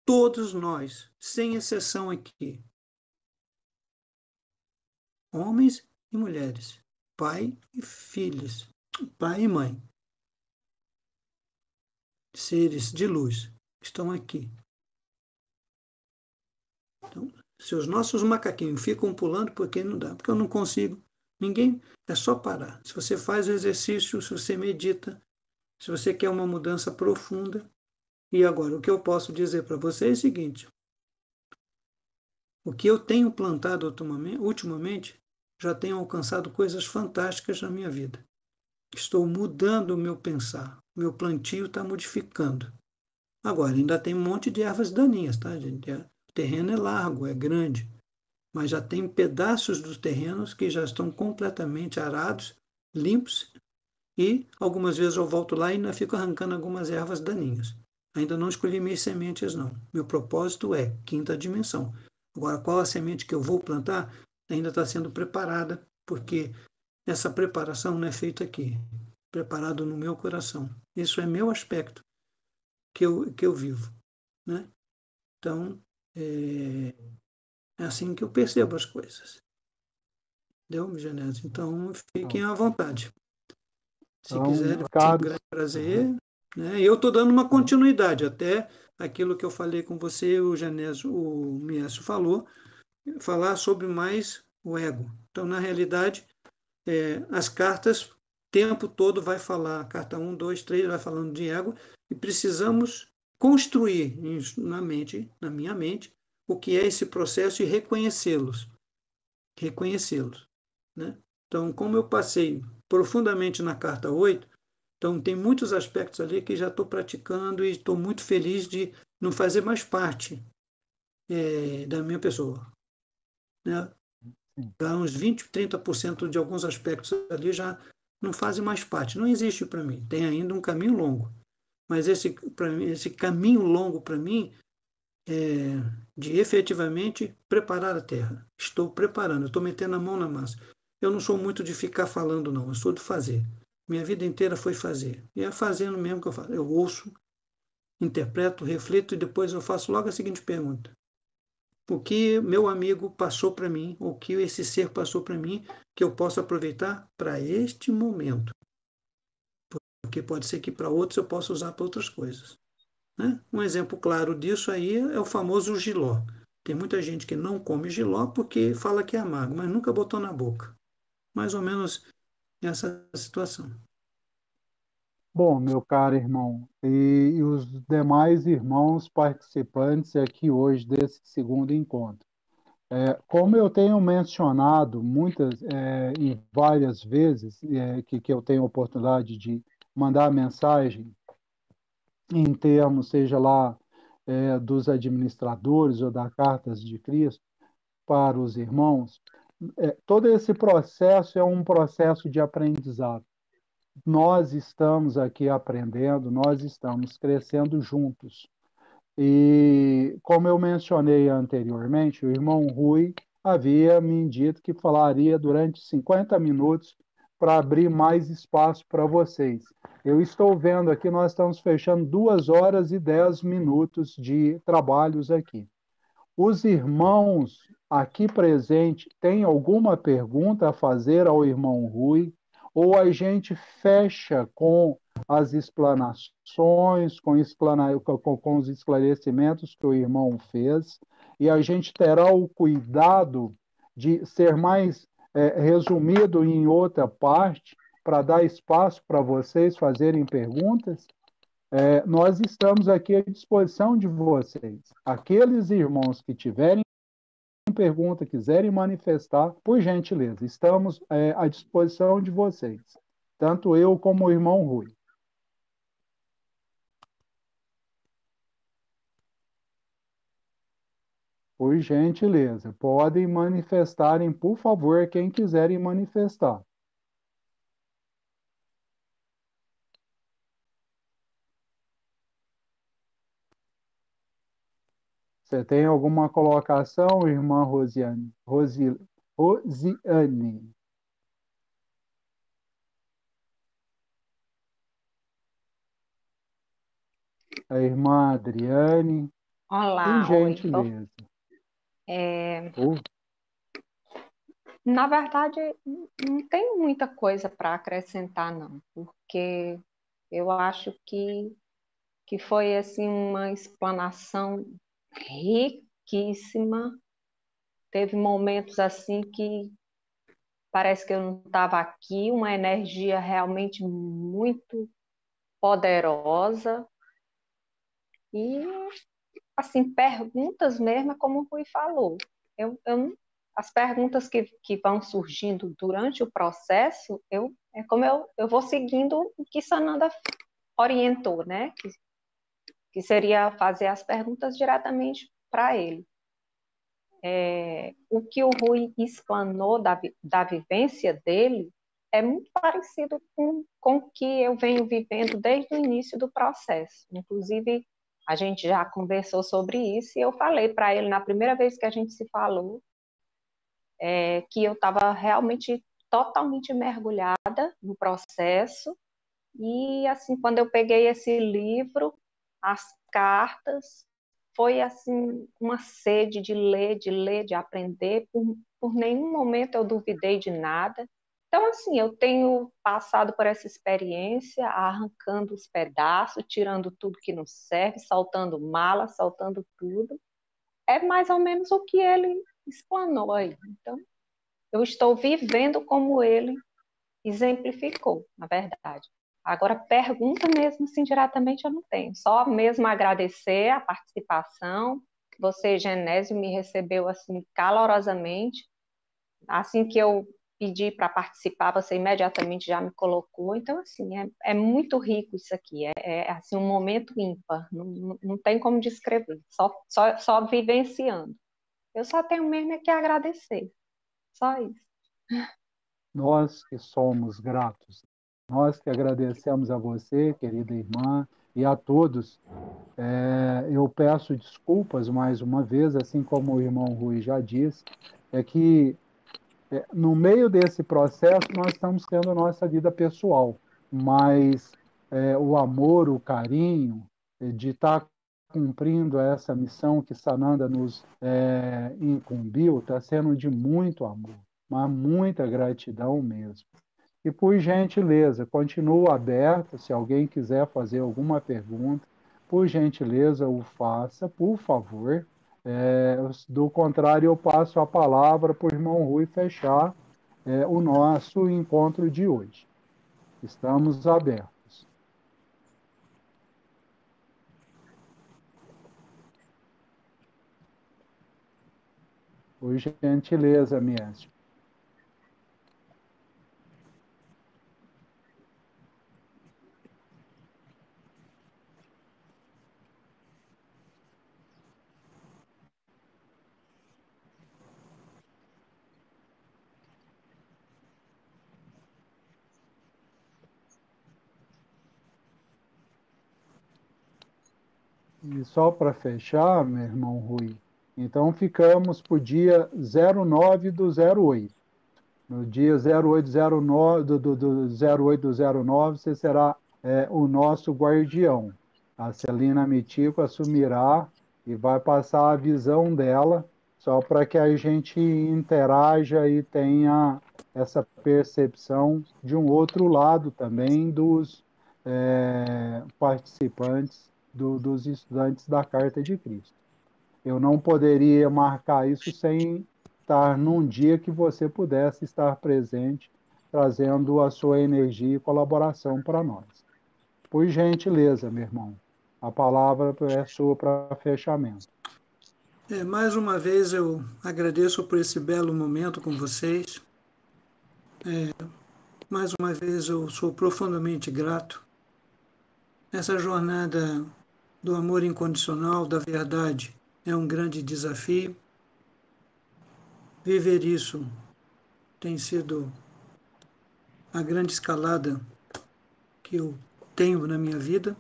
todos nós, sem exceção aqui, homens e mulheres, pai e filhos, pai e mãe, seres de luz, estão aqui. Então, se os nossos macaquinhos ficam pulando, porque não dá, porque eu não consigo. Ninguém, é só parar. Se você faz o exercício, se você medita, se você quer uma mudança profunda. E agora, o que eu posso dizer para você é o seguinte: o que eu tenho plantado ultimamente já tem alcançado coisas fantásticas na minha vida. Estou mudando o meu pensar. Meu plantio está modificando. Agora, ainda tem um monte de ervas daninhas, tá, gente? O terreno é largo, é grande. mas já tem pedaços dos terrenos que já estão completamente arados, limpos, e algumas vezes eu volto lá e ainda fico arrancando algumas ervas daninhas. Ainda não escolhi minhas sementes, não. Meu propósito é quinta dimensão. Agora, qual a semente que eu vou plantar ainda está sendo preparada, porque essa preparação não é feita aqui, preparado no meu coração. Isso é meu aspecto que eu vivo, né? Então, é assim que eu percebo as coisas. Deu, Genésio? Então, fiquem Então, à vontade. Se então, quiserem, vai ser um caros, grande prazer. Né? E eu estou dando uma uhum, continuidade até aquilo que eu falei com você, o Genésio, o Miécio falou, falar sobre mais o ego. Então, na realidade, as cartas, o tempo todo vai falar, carta um 2 3 vai falando de ego, e precisamos construir na mente, na minha mente, o que é esse processo e reconhecê-los, né? Então, como eu passei profundamente na carta 8, então tem muitos aspectos ali que já estou praticando e estou muito feliz de não fazer mais parte da minha pessoa, né? sim. Já uns 20, 30% de alguns aspectos ali já não fazem mais parte, não existe para mim, tem ainda um caminho longo, mas esse caminho longo para mim é de efetivamente preparar a terra. Estou preparando, estou metendo a mão na massa. Eu não sou muito de ficar falando, não, eu sou de fazer. Minha vida inteira foi fazer. E é fazendo mesmo que eu faço. Eu ouço, interpreto, reflito e depois eu faço logo a seguinte pergunta: o que meu amigo passou para mim, o que esse ser passou para mim, que eu posso aproveitar para este momento? Porque pode ser que para outros eu possa usar para outras coisas. Né? Um exemplo claro disso aí é o famoso jiló. Tem muita gente que não come jiló porque fala que é amargo, mas nunca botou na boca. Mais ou menos essa situação. Bom, meu caro irmão, e os demais irmãos participantes aqui hoje desse segundo encontro. Como eu tenho mencionado e várias vezes, que eu tenho oportunidade de mandar mensagem em termos, seja lá, dos administradores ou da Cartas de Cristo para os irmãos, todo esse processo é um processo de aprendizado. Nós estamos aqui aprendendo, nós estamos crescendo juntos. E, como eu mencionei anteriormente, o irmão Rui havia me dito que falaria durante 50 minutos para abrir mais espaço para vocês. Eu estou vendo aqui, nós estamos fechando 2 horas e 10 minutos de trabalhos aqui. Os irmãos aqui presentes têm alguma pergunta a fazer ao irmão Rui? Ou a gente fecha com as explanações, com os esclarecimentos que o irmão fez, e a gente terá o cuidado de ser mais resumido em outra parte, para dar espaço para vocês fazerem perguntas? Nós estamos aqui à disposição de vocês. Aqueles irmãos que tiverem pergunta, quiserem manifestar, por gentileza, estamos à disposição de vocês, tanto eu como o irmão Rui. Por gentileza, podem manifestarem, por favor, quem quiserem manifestar. Você tem alguma colocação, irmã Rosiane? Rosiane. A irmã Adriane, por Olá, oi. gentileza. É, Por na verdade, não tem muita coisa para acrescentar, não, porque eu acho que foi assim uma explanação riquíssima. Teve momentos assim que parece que eu não estava aqui, uma energia realmente muito poderosa e assim, perguntas mesmo, é como o Rui falou. As perguntas que vão surgindo durante o processo, é como eu vou seguindo o que Sananda orientou, né? Que seria fazer as perguntas diretamente para ele. o que o Rui explanou da vivência dele é muito parecido com o que eu venho vivendo desde o início do processo. Inclusive, a gente já conversou sobre isso e eu falei para ele na primeira vez que a gente se falou que eu estava realmente totalmente mergulhada no processo. E assim, quando eu peguei esse livro, as cartas, foi assim uma sede de ler, de aprender. Por nenhum momento eu duvidei de nada. Então, assim, eu tenho passado por essa experiência, arrancando os pedaços, tirando tudo que não serve, saltando mala, saltando tudo. É mais ou menos o que ele explanou aí. Então, eu estou vivendo como ele exemplificou, na verdade. Agora, pergunta mesmo, assim, diretamente eu não tenho. Só mesmo agradecer a participação. Você, Genésio, me recebeu, assim, calorosamente. Assim que eu pedi para participar, você imediatamente já me colocou. Então, assim, é muito rico isso aqui. Assim, um momento ímpar. Não tem como descrever. Só vivenciando. Eu só tenho mesmo que agradecer. Só isso. Nós que somos gratos, nós que agradecemos a você, querida irmã, e a todos. Eu peço desculpas mais uma vez, assim como o irmão Rui já disse, é que no meio desse processo nós estamos tendo a nossa vida pessoal, mas o amor, o carinho de estar cumprindo essa missão que Sananda nos incumbiu, está sendo de muito amor, mas muita gratidão mesmo. E por gentileza, continuo aberto, se alguém quiser fazer alguma pergunta, por gentileza o faça, por favor. Do contrário, eu passo a palavra para o irmão Rui fechar o nosso encontro de hoje. Estamos abertos. Por gentileza, mestre. E só para fechar, meu irmão Rui, então ficamos para o dia 09 do 08. No dia 0809, do 08 do 09, você será o nosso guardião. A Celina Mitico assumirá e vai passar a visão dela, só para que a gente interaja e tenha essa percepção de um outro lado também dos participantes, dos estudantes da Carta de Cristo. Eu não poderia marcar isso sem estar num dia que você pudesse estar presente, trazendo a sua energia e colaboração para nós. Por gentileza, meu irmão, a palavra é sua para fechamento. Mais uma vez eu agradeço por esse belo momento com vocês. Mais uma vez eu sou profundamente grato. Essa jornada do amor incondicional, da verdade, é um grande desafio. Viver isso tem sido a grande escalada que eu tenho na minha vida.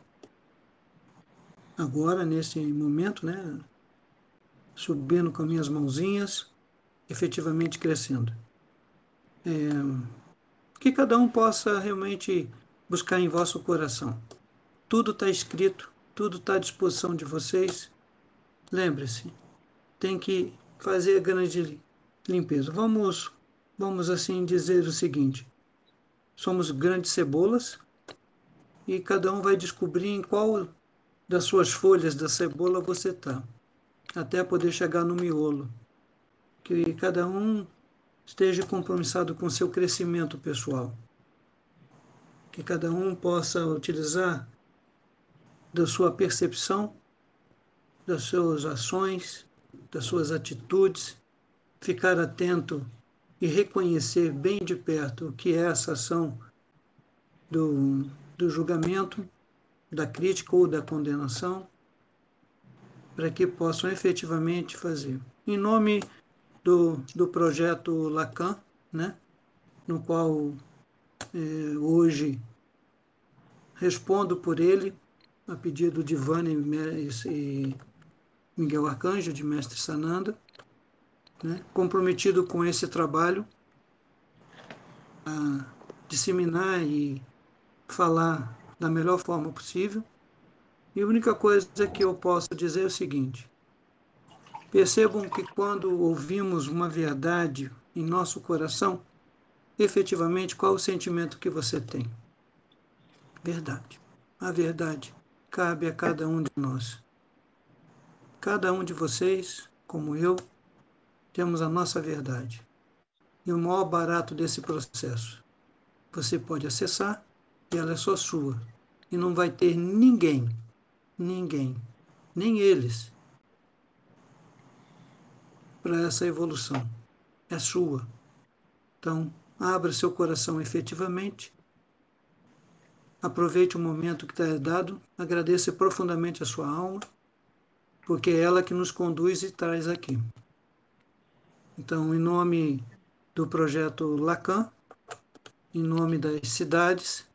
Agora, nesse momento, né? Subindo com minhas mãozinhas, efetivamente crescendo. Que cada um possa realmente buscar em vosso coração. Tudo está escrito, tudo está à disposição de vocês. Lembre-se, tem que fazer a grande limpeza. Vamos assim dizer o seguinte: somos grandes cebolas e cada um vai descobrir em qual das suas folhas da cebola você está, até poder chegar no miolo. Que cada um esteja compromissado com seu crescimento pessoal. Que cada um possa utilizar da sua percepção, das suas ações, das suas atitudes, ficar atento e reconhecer bem de perto o que é essa ação do julgamento, da crítica ou da condenação, para que possam efetivamente fazer em nome do projeto Lacan, né, no qual hoje respondo por ele, a pedido de Vânia e Miguel Arcanjo, de Mestre Sananda, né, comprometido com esse trabalho, a disseminar e falar da melhor forma possível. E a única coisa que eu posso dizer é o seguinte: percebam que quando ouvimos uma verdade em nosso coração, efetivamente, qual o sentimento que você tem? Verdade. A verdade cabe a cada um de nós. Cada um de vocês, como eu, temos a nossa verdade. E o maior barato desse processo, você pode acessar e ela é só sua. E não vai ter ninguém, nem eles, para essa evolução. É sua. Então, abra seu coração efetivamente, aproveite o momento que está dado, agradeça profundamente a sua alma, porque é ela que nos conduz e traz aqui. Então, em nome do projeto Lacan, em nome das cidades,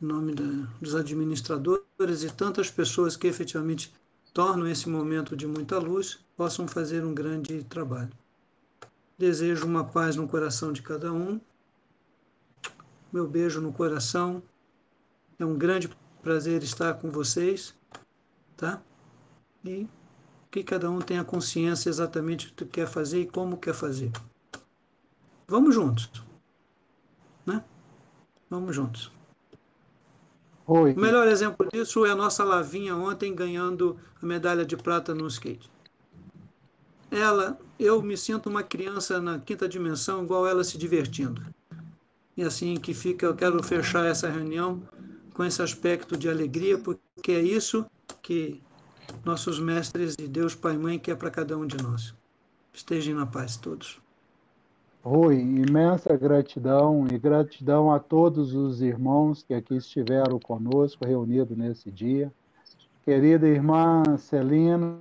em nome dos administradores e tantas pessoas que efetivamente tornam esse momento de muita luz, possam fazer um grande trabalho. Desejo uma paz no coração de cada um. Meu beijo no coração. É um grande prazer estar com vocês, tá? E que cada um tenha consciência exatamente do que quer fazer e como quer fazer. Vamos juntos, né? Vamos juntos. Oi. O melhor exemplo disso é a nossa Lavinha ontem ganhando a medalha de prata no skate. Eu me sinto uma criança na quinta dimensão, igual ela se divertindo. E assim que fica, eu quero fechar essa reunião com esse aspecto de alegria, porque é isso que nossos mestres de Deus Pai e Mãe quer para cada um de nós. Estejam na paz todos. Oi, imensa gratidão e gratidão a todos os irmãos que aqui estiveram conosco, reunidos nesse dia. Querida irmã Celina,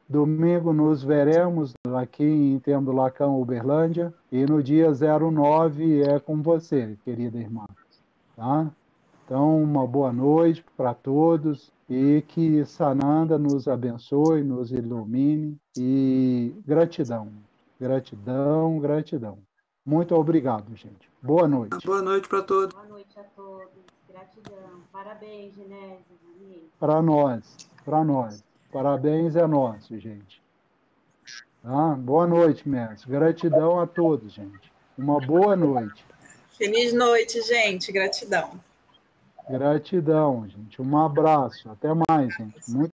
domingo nos veremos aqui em Tendo Lacan, Uberlândia, e no dia 09 é com você, querida irmã. Tá? Então, uma boa noite para todos e que Sananda nos abençoe, nos ilumine e gratidão, gratidão, gratidão. Muito obrigado, gente. Boa noite. Boa noite para todos. Boa noite a todos. Gratidão. Parabéns, Genésio. Para nós, para nós. Parabéns é nosso, gente. Tá? Boa noite, mestre. Gratidão a todos, gente. Uma boa noite. Feliz noite, gente. Gratidão. Gratidão, gente. Um abraço. Até mais, gente. Muito